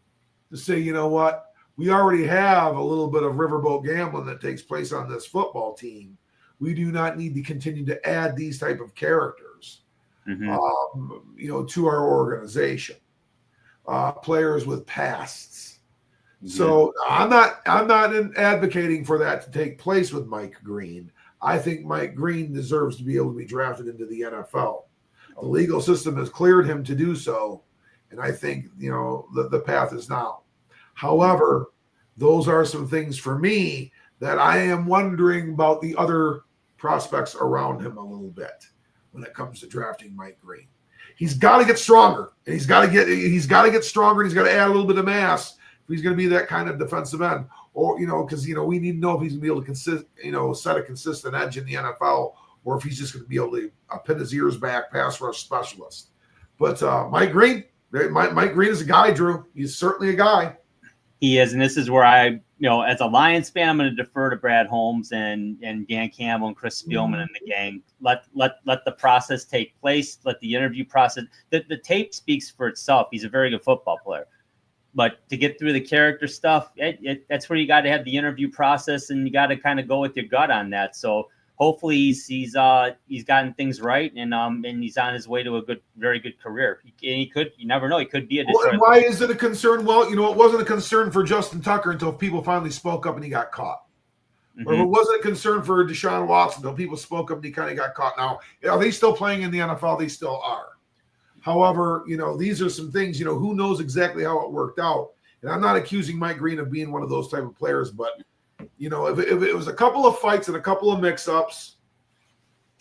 to say, you know what, we already have a little bit of riverboat gambling that takes place on this football team. We do not need to continue to add these type of characters, to our organization. Players with pasts. So I'm not advocating for that to take place with Mike Green. I think Mike Green deserves to be able to be drafted into the NFL. The legal system has cleared him to do so, and I think the path is now. However, those are some things for me that I am wondering about the other prospects around him a little bit when it comes to drafting Mike Green. He's got to get stronger, and he's got to get stronger, and he's got to add a little bit of mass if he's going to be that kind of defensive end, or because we need to know if he's going to be able to set a consistent edge in the NFL, or if he's just going to be able to pin his ears back, pass rush specialist. But Mike Green is a guy, Drew. He's certainly a guy. He is, and this is where I, as a Lions fan, I'm going to defer to Brad Holmes and Dan Campbell and Chris Spielman and the gang. Let the process take place. Let the interview process. The tape speaks for itself. He's a very good football player, but to get through the character stuff, that's where you got to have the interview process, and you got to kind of go with your gut on that. So hopefully he's gotten things right, and he's on his way to a very good career. You never know. He could be a Detroit. Why is it a concern? Well, it wasn't a concern for Justin Tucker until people finally spoke up and he got caught. Or it wasn't a concern for Deshaun Watson until people spoke up and he kind of got caught. Now, are they still playing in the NFL? They still are. However, these are some things, who knows exactly how it worked out. And I'm not accusing Mike Green of being one of those type of players, but if it was a couple of fights and a couple of mix-ups,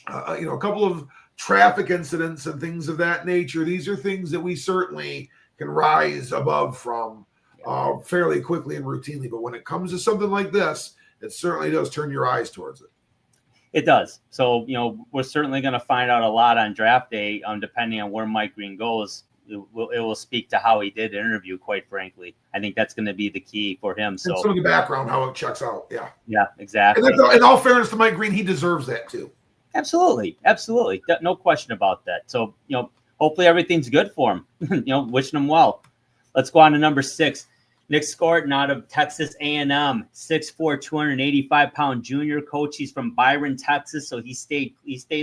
a couple of traffic incidents and things of that nature, these are things that we certainly can rise above from fairly quickly and routinely. But when it comes to something like this, it certainly does turn your eyes towards it. It does. So, we're certainly going to find out a lot on draft day, depending on where Mike Green goes. It will speak to how he did the interview, quite frankly. I think that's going to be the key for him. So some of the background, how it checks out. Yeah. Yeah, exactly. And in all fairness to Mike Green, he deserves that too. Absolutely. No question about that. So, hopefully everything's good for him. Wishing him well. Let's go on to number 6. Nick Scorton out of Texas A&M, 6'4", 285-pound junior coach. He's from Byron, Texas, so he stayed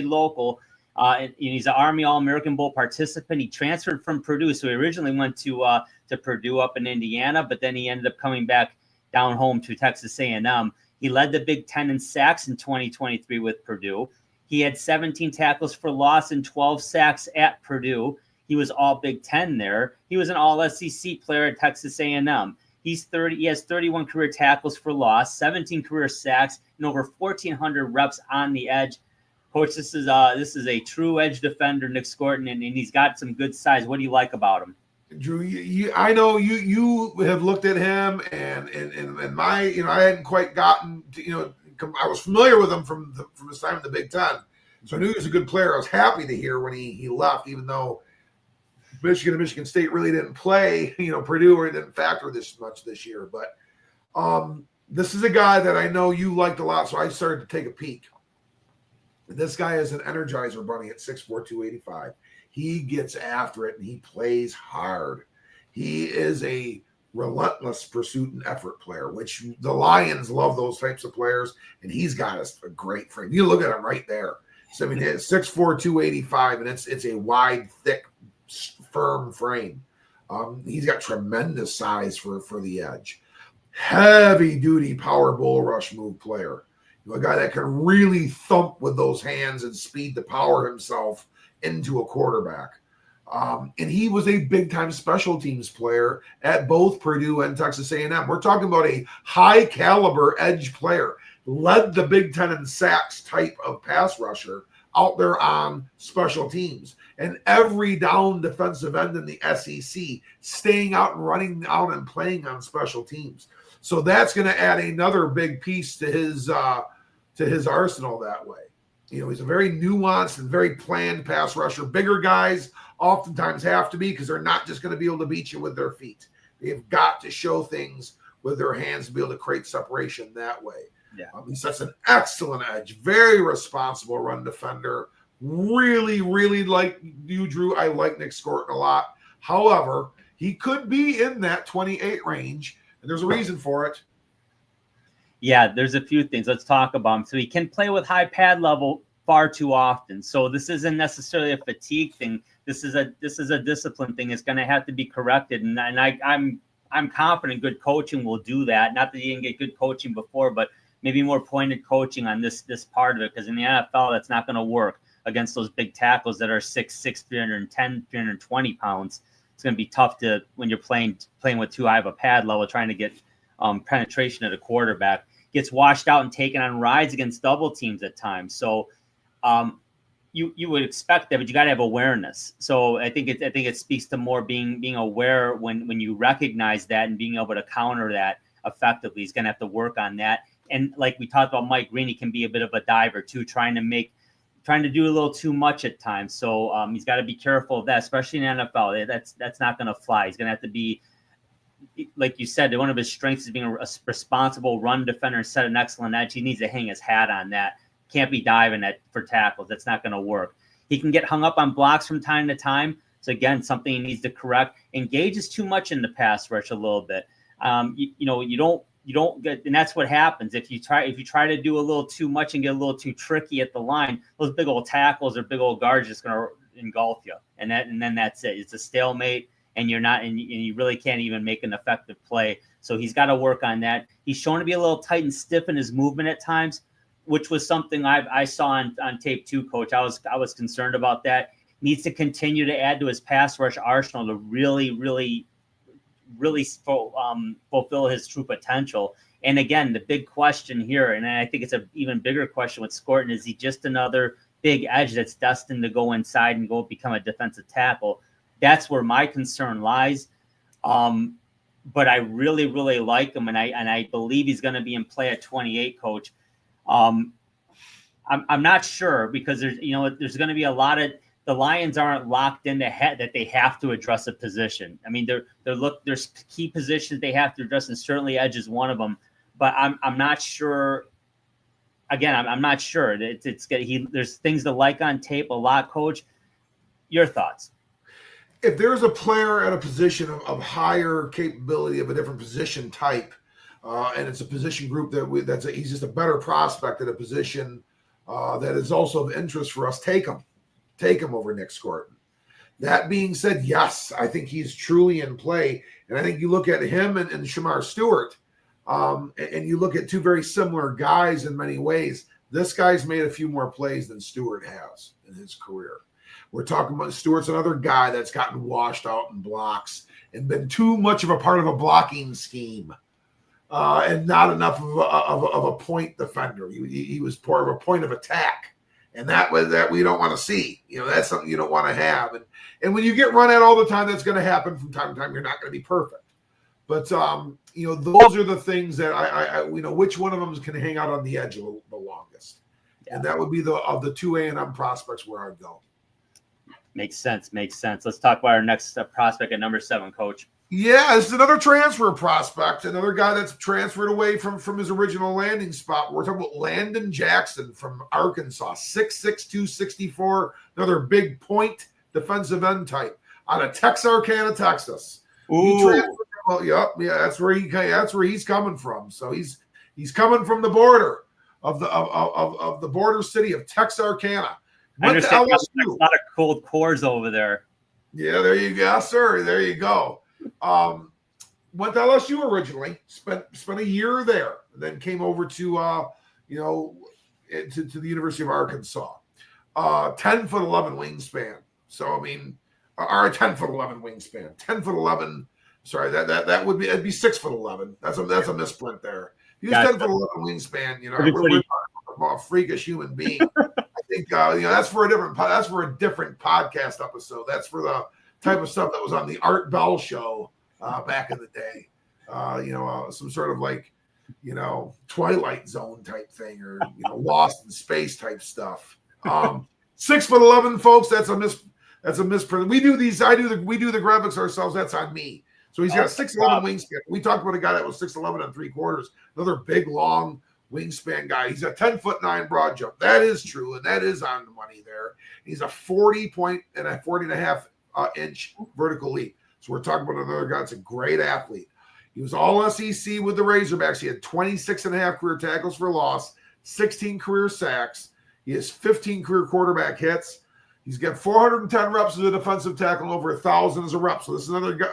local. And he's an Army All-American Bowl participant. He transferred from Purdue, so he originally went to Purdue up in Indiana, but then he ended up coming back down home to Texas A&M. He led the Big Ten in sacks in 2023 with Purdue. He had 17 tackles for loss and 12 sacks at Purdue. He was all Big Ten there. He was an all-SEC player at Texas A&M. He has 31 career tackles for loss, 17 career sacks, and over 1,400 reps on the edge. Coach, this is a true edge defender, Nick Scorton, and he's got some good size. What do you like about him? Drew, I know you have looked at him, and my, I hadn't quite gotten to, I was familiar with him from his time in the Big Ten, so I knew he was a good player. I was happy to hear when he left, even though Michigan and Michigan State really didn't play, Purdue really didn't factor this much this year. But this is a guy that I know you liked a lot, so I started to take a peek. This guy is an Energizer bunny at 6'4", 285. He gets after it, and he plays hard. He is a relentless pursuit and effort player, which the Lions love those types of players, and he's got a great frame. You look at him right there. So, it's 6'4", 285, and it's a wide, thick, firm frame. He's got tremendous size for the edge. Heavy-duty power bull rush move player. A guy that can really thump with those hands and speed to power himself into a quarterback. And he was a big-time special teams player at both Purdue and Texas A&M. We're talking about a high-caliber edge player. Led the Big Ten in sacks type of pass rusher out there on special teams. And every down defensive end in the SEC staying out and running out and playing on special teams. So that's going to add another big piece to his arsenal that way. He's a very nuanced and very planned pass rusher. Bigger guys oftentimes have to be, because they're not just going to be able to beat you with their feet. They've got to show things with their hands to be able to create separation that way. Yeah. He sets an excellent edge, very responsible run defender. Really, really like you, Drew. I like Nick Scorton a lot. However, he could be in that 28 range, and there's a reason for it. Yeah, there's a few things. Let's talk about him. So he can play with high pad level far too often. So this isn't necessarily a fatigue thing. This is a discipline thing. It's going to have to be corrected, and I'm confident good coaching will do that. Not that he didn't get good coaching before, but maybe more pointed coaching on this part of it, because in the NFL that's not going to work against those big tackles that are 6'6", 310, 320 pounds. It's going to be tough when you're playing with too high of a pad level, trying to get penetration at a quarterback. Gets washed out and taken on rides against double teams at times. So you would expect that, but you got to have awareness. So I think it speaks to more being aware when you recognize that and being able to counter that effectively. He's going to have to work on that. And like we talked about, Mike Green, he can be a bit of a diver too, trying to do a little too much at times. So he's got to be careful of that, especially in NFL. That's not going to fly. He's going to have to be, like you said, one of his strengths is being a responsible run defender and set an excellent edge. He needs to hang his hat on that. Can't be diving for tackles. That's not going to work. He can get hung up on blocks from time to time. So again, something he needs to correct. Engages too much in the pass rush a little bit. You don't get, and that's what happens if you try to do a little too much and get a little too tricky at the line. Those big old tackles or big old guards just going to engulf you, and then that's it. It's a stalemate, and you really can't even make an effective play. So he's got to work on that. He's shown to be a little tight and stiff in his movement at times, which was something I saw on tape too, Coach. I was concerned about that. Needs to continue to add to his pass rush arsenal to really fulfill his true potential. And again, the big question here, and I think it's an even bigger question with Scorton, is he just another big edge that's destined to go inside and go become a defensive tackle? That's where my concern lies. But I really, really like him, and I believe he's going to be in play at 28, Coach. I'm not sure, because there's going to be a lot of, the Lions aren't locked in the head that they have to address a position. I mean, there's key positions they have to address, and certainly edge is one of them. But I'm not sure. Again, I'm not sure. There's things to like on tape a lot, Coach. Your thoughts? If there's a player at a position of higher capability of a different position type, and it's a position group he's just a better prospect at a position that is also of interest for us, take him over Nick Scorton. That being said, yes, I think he's truly in play. And I think you look at him and Shamar Stewart, and you look at two very similar guys in many ways. This guy's made a few more plays than Stewart has in his career. We're talking about Stewart's another guy that's gotten washed out in blocks and been too much of a part of a blocking scheme, and not enough of a point defender. He was part of a point of attack. And that we don't want to see. That's something you don't want to have. And when you get run at all the time, that's going to happen from time to time. You're not going to be perfect. But, those are the things that I which one of them can hang out on the edge the longest. Yeah. And that would be of the two A&M prospects where I'd go. Makes sense. Let's talk about our next prospect at number 7, Coach. Yeah, this is another transfer prospect, another guy that's transferred away from his original landing spot. We're talking about Landon Jackson from Arkansas, 6'6", 264, another big point defensive end type out of Texarkana, Texas. He transferred. That's where he's coming from. So he's coming from the border of the border city of Texarkana. I understand there's a lot of cold cores over there. Yeah, there you go, sir. There you go. Went to LSU originally, spent a year there, then came over to the University of Arkansas. 10'11" wingspan. So I mean, or a 10'11" wingspan. 10'11". Sorry, that'd be 6'11". That's a misprint there. He was 10'11" wingspan. We're a freakish human being. I think that's for a different podcast episode. That's for the type of stuff that was on the Art Bell show back in the day. Some sort of like Twilight Zone type thing, or Lost in Space type stuff. 6'11", folks. That's a misprint. We do the graphics ourselves. That's on me. So he's got a 6'11" wingspan. We talked about a guy that was 6'11" and 3/4. Another big, long wingspan guy. He's a 10'9" broad jump. That is true, and that is on the money there. He's a 40.5 inch vertical leap. So we're talking about another guy that's a great athlete. He was all SEC with the Razorbacks. He had 26.5 career tackles for loss, 16 career sacks. He has 15 career quarterback hits. He's got 410 reps as a defensive tackle and over 1,000 as a rep. So this is another guy,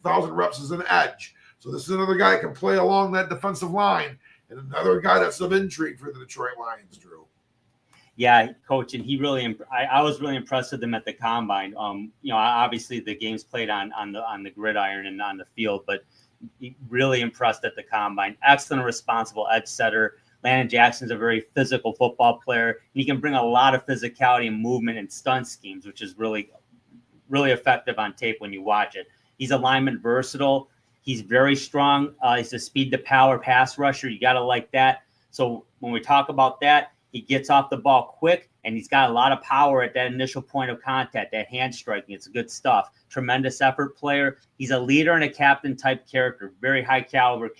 1,000 reps as an edge. So this is another guy that can play along that defensive line, and another guy that's of intrigue for the Detroit Lions, Drew. Yeah, coach, and he really, I was really impressed with him at the combine. Obviously the game's played on the gridiron and on the field, but he really impressed at the combine. Excellent, responsible edge setter. Landon Jackson's a very physical football player, and he can bring a lot of physicality and movement and stunt schemes, which is really, really effective on tape when you watch it. He's alignment versatile. He's very strong. He's a speed to power pass rusher. You got to like that. So when we talk about that, he gets off the ball quick, and he's got a lot of power at that initial point of contact, that hand striking. It's good stuff. Tremendous effort player. He's a leader and a captain type character. Very high caliber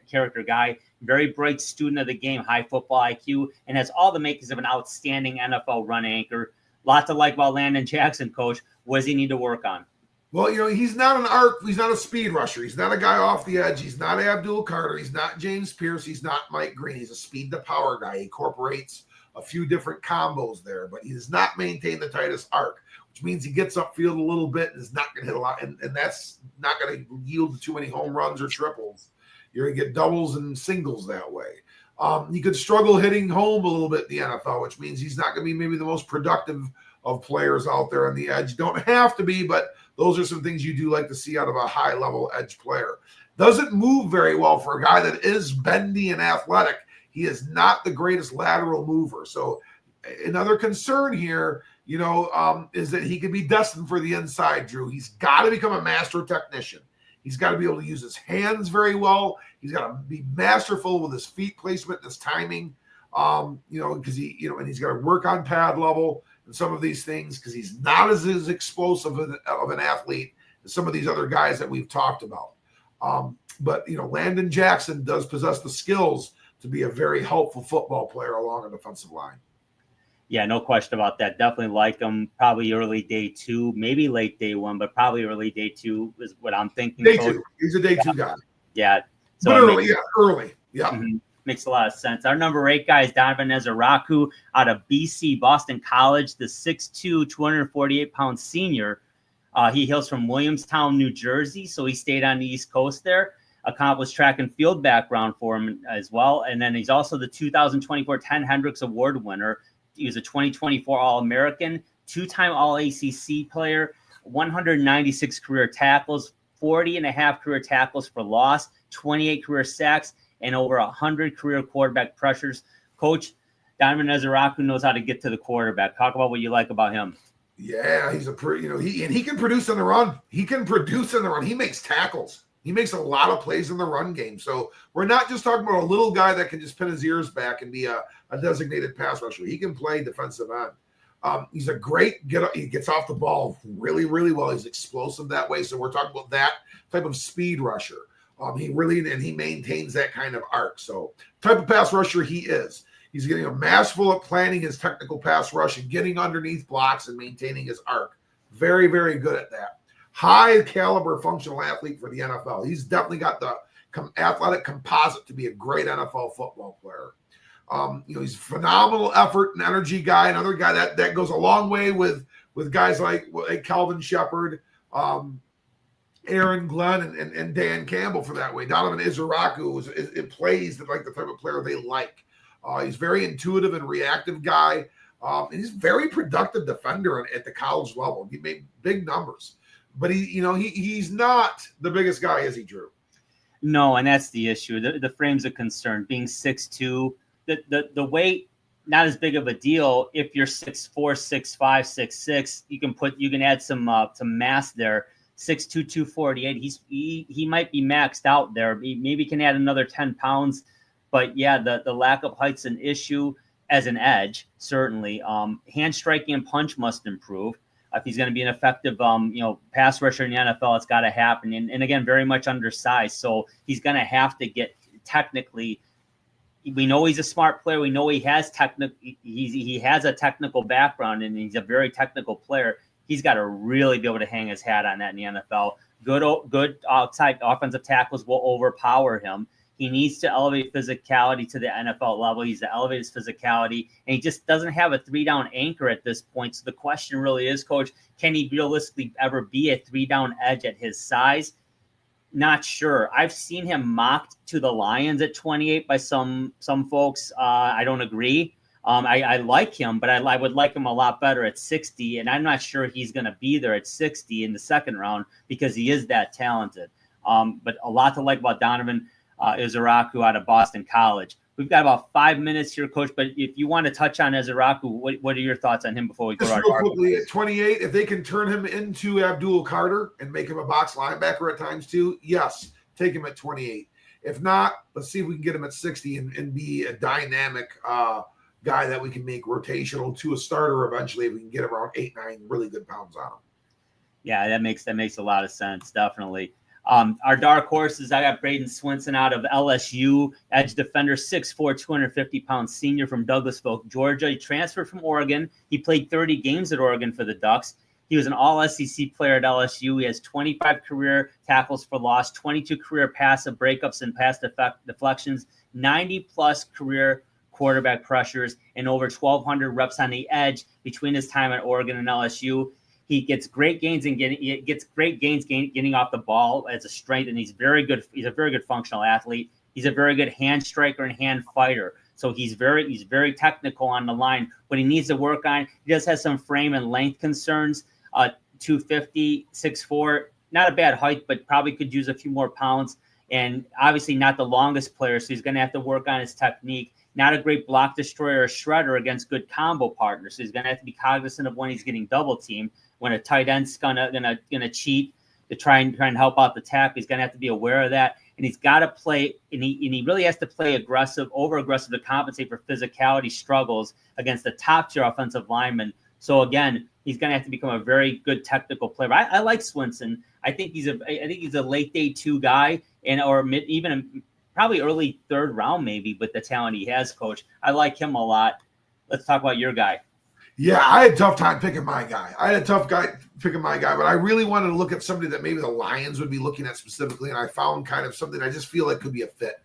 character guy. Very bright student of the game, high football IQ, and has all the makings of an outstanding NFL run anchor. Lot to like about Landon Jackson, coach. What does he need to work on? Well, he's not an arc. He's not a speed rusher. He's not a guy off the edge. He's not Abdul Carter. He's not James Pierce. He's not Mike Green. He's a speed to power guy. He incorporates a few different combos there, but he does not maintain the tightest arc, which means he gets upfield a little bit and is not going to hit a lot, and that's not going to yield too many home runs or triples. You're going to get doubles and singles that way. He could struggle hitting home a little bit in the NFL, which means he's not going to be maybe the most productive of players out there on the edge. Don't have to be, but those are some things you do like to see out of a high-level edge player. Doesn't move very well for a guy that is bendy and athletic. He is not the greatest lateral mover. So another concern here, is that he could be destined for the inside, Drew. He's got to become a master technician. He's got to be able to use his hands very well. He's got to be masterful with his feet placement and his timing, because and he's got to work on pad level and some of these things, because he's not as explosive of an athlete as some of these other guys that we've talked about. But Landon Jackson does possess the skills to be a very helpful football player along a defensive line. Yeah, no question about that. Definitely like him. Probably early day 2, maybe late day 1, but probably early day 2 is what I'm thinking. Day 2. He's a day 2 guy. Yeah. So but early. Yeah. Mm-hmm. Makes a lot of sense. Our number 8 guy is Donovan Ezeraku out of BC, Boston College, the 6'2", 248-pound senior. He hails from Williamstown, New Jersey, so he stayed on the East Coast there. Accomplished track and field background for him as well. And then he's also the 2024 Ten Hendricks Award winner. He was a 2024 All-American, 2-time All-ACC player, 196 career tackles, 40.5 career tackles for loss, 28 career sacks, and over 100 career quarterback pressures. Coach, Donovan Ezeraku knows how to get to the quarterback. Talk about what you like about him. Yeah, he's he can produce in the run. He makes tackles. He makes a lot of plays in the run game. So we're not just talking about a little guy that can just pin his ears back and be a designated pass rusher. He can play defensive end. He's a great he gets off the ball really, really well. He's explosive that way. So we're talking about that type of speed rusher. He maintains that kind of arc. So type of pass rusher he is. He's getting a masterful at planning his technical pass rush and getting underneath blocks and maintaining his arc. Very, very good at that. High caliber functional athlete for the NFL. He's definitely got the athletic composite to be a great NFL football player. He's a phenomenal effort and energy guy. Another guy that goes a long way with guys like Calvin Shepard, Aaron Glenn, and Dan Campbell for that way. Donovan Ezeraku plays like the type of player they like. He's very intuitive and reactive guy. And he's a very productive defender at the college level. He made big numbers. But he's not the biggest guy, is he, Drew? No, and that's the issue. The frame's a concern. Being 6'2", the weight, not as big of a deal. If you're 6'4", 6'5", 6'6", you can add some mass there. 6'2", 248. He might be maxed out there. He maybe can add another 10 pounds But yeah, the lack of height's an issue as an edge, certainly. Hand striking and punch must improve. If he's going to be an effective, pass rusher in the NFL, it's got to happen. And again, very much undersized, so he's going to have to get technically. We know he's a smart player. We know he has he has a technical background, and he's a very technical player. He's got to really be able to hang his hat on that in the NFL. Good outside offensive tackles will overpower him. He needs to elevate physicality to the NFL level. He's to elevate his physicality, and he just doesn't have a 3-down anchor at this point. So the question really is, Coach, can he realistically ever be a 3-down edge at his size? Not sure. I've seen him mocked to the Lions at 28 by some folks. I don't agree. I like him, but I would like him a lot better at 60, and I'm not sure he's going to be there at 60 in the second round because he is that talented. But a lot to like about Donovan Ezeiruaku out of Boston College. We've got about 5 minutes here, Coach, but if you want to touch on Ezeiruaku, what are your thoughts on him before we go to our real quickly, at 28, if they can turn him into Abdul Carter and make him a box linebacker at times too, yes, take him at 28. If not, let's see if we can get him at 60 and be a dynamic guy that we can make rotational to a starter eventually if we can get around 8-9 really good pounds on him. Yeah, that makes a lot of sense, definitely. Our dark horses, I got Braden Swinson out of LSU, edge defender, 6'4", 250-pound senior from Douglasville, Georgia. He transferred from Oregon. He played 30 games at Oregon for the Ducks. He was an all-SEC player at LSU. He has 25 career tackles for loss, 22 career pass breakups and pass deflections, 90-plus career quarterback pressures, and over 1,200 reps on the edge between his time at Oregon and LSU. He gets great gains getting off the ball as a strength, and he's very good. He's a very good functional athlete. He's a very good hand striker and hand fighter. So he's very technical on the line. What he needs to work on, he does have some frame and length concerns. 250, 6'4", not a bad height, but probably could use a few more pounds. And obviously not the longest player, so he's going to have to work on his technique. Not a great block destroyer or shredder against good combo partners. So he's going to have to be cognizant of when he's getting double teamed. When a tight end's gonna cheat to try and help out the tackle, he's gonna have to be aware of that, and he's got to play. And he really has to play over aggressive to compensate for physicality struggles against the top tier offensive linemen. So again, he's gonna have to become a very good technical player. I like Swinson. I think he's a late day 2 guy, even probably early 3rd round maybe with the talent he has. Coach, I like him a lot. Let's talk about your guy. Yeah, I had a tough time picking my guy. But I really wanted to look at somebody that maybe the Lions would be looking at specifically, and I found kind of something I just feel like could be a fit.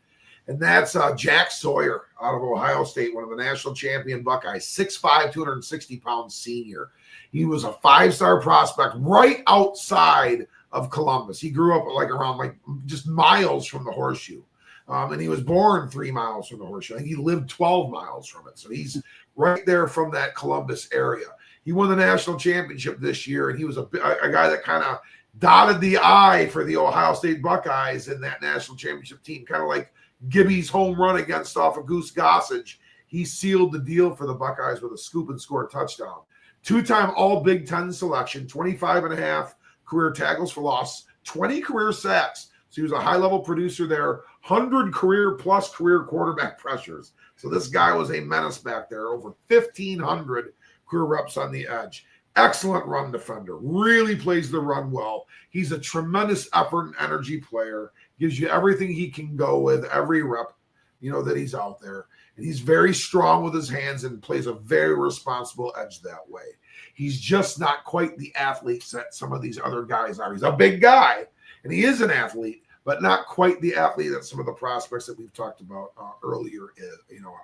And that's Jack Sawyer out of Ohio State, one of the national champion Buckeyes, 6'5", 260-pound senior. He was a 5-star prospect right outside of Columbus. He grew up around just miles from the Horseshoe. And he was born 3 miles from the Horseshoe. I think he lived 12 miles from it. So he's right there from that Columbus area. He won the national championship this year, and he was a guy that kind of dotted the I for the Ohio State Buckeyes in that national championship team, kind of like Gibby's home run off of Goose Gossage. He sealed the deal for the Buckeyes with a scoop and score touchdown. 2-time All Big Ten selection, 25.5 career tackles for loss, 20 career sacks. So he was a high-level producer there, 100 career quarterback pressures. So this guy was a menace back there, over 1,500 career reps on the edge. Excellent run defender, really plays the run well. He's a tremendous effort and energy player, gives you everything he can go with every rep, that he's out there. And he's very strong with his hands and plays a very responsible edge that way. He's just not quite the athlete that some of these other guys are. He's a big guy, and he is an athlete, but not quite the athlete that some of the prospects that we've talked about earlier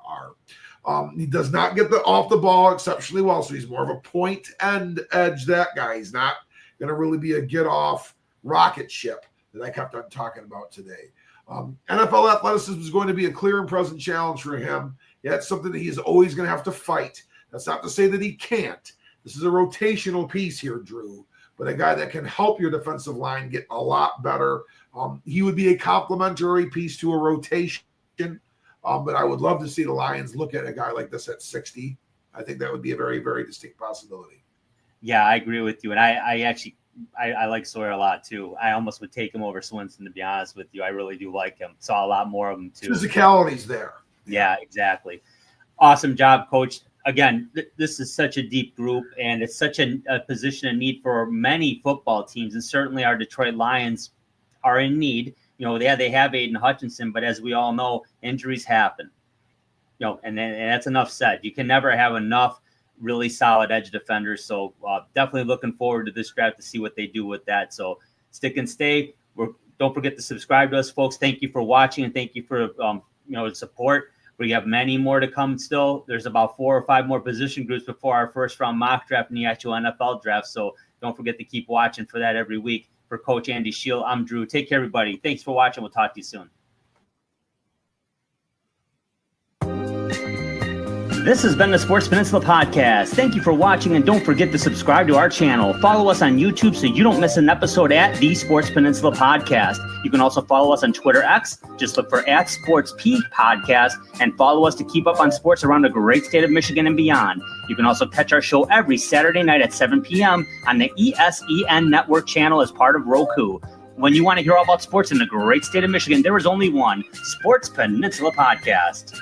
are. He does not get off the ball exceptionally well, so he's more of a point end edge, that guy. He's not going to really be a get-off rocket ship that I kept on talking about today. NFL athleticism is going to be a clear and present challenge for him. Yeah, it's something that he's always going to have to fight. That's not to say that he can't. This is a rotational piece here, Drew, but a guy that can help your defensive line get a lot better. He would be a complementary piece to a rotation, but I would love to see the Lions look at a guy like this at 60. I think that would be a very, very distinct possibility. Yeah, I agree with you. And I actually like Sawyer a lot too. I almost would take him over Swinson, to be honest with you. I really do like him. Saw a lot more of him too. Physicality's there. Yeah, exactly. Awesome job, Coach. Again, this is such a deep group, and it's such a position of need for many football teams, and certainly our Detroit Lions are in need. You know, they have Aiden Hutchinson, but as we all know, injuries happen. You know, and that's enough said. You can never have enough really solid edge defenders. So definitely looking forward to this draft to see what they do with that. So stick and stay. Don't forget to subscribe to us, folks. Thank you for watching, and thank you for the support. We have many more to come still. There's about 4 or 5 more position groups before our first round mock draft and the actual NFL draft. So don't forget to keep watching for that every week. For Coach Andy Shield, I'm Drew. Take care, everybody. Thanks for watching. We'll talk to you soon. This has been the Sports Peninsula Podcast. Thank you for watching, and don't forget to subscribe to our channel. Follow us on YouTube so you don't miss an episode at the Sports Peninsula Podcast. You can also follow us on Twitter X. Just look for @SportsP Podcast, and follow us to keep up on sports around the great state of Michigan and beyond. You can also catch our show every Saturday night at 7 p.m. on the ESEN Network channel as part of Roku. When you want to hear all about sports in the great state of Michigan, there is only one, Sports Peninsula Podcast.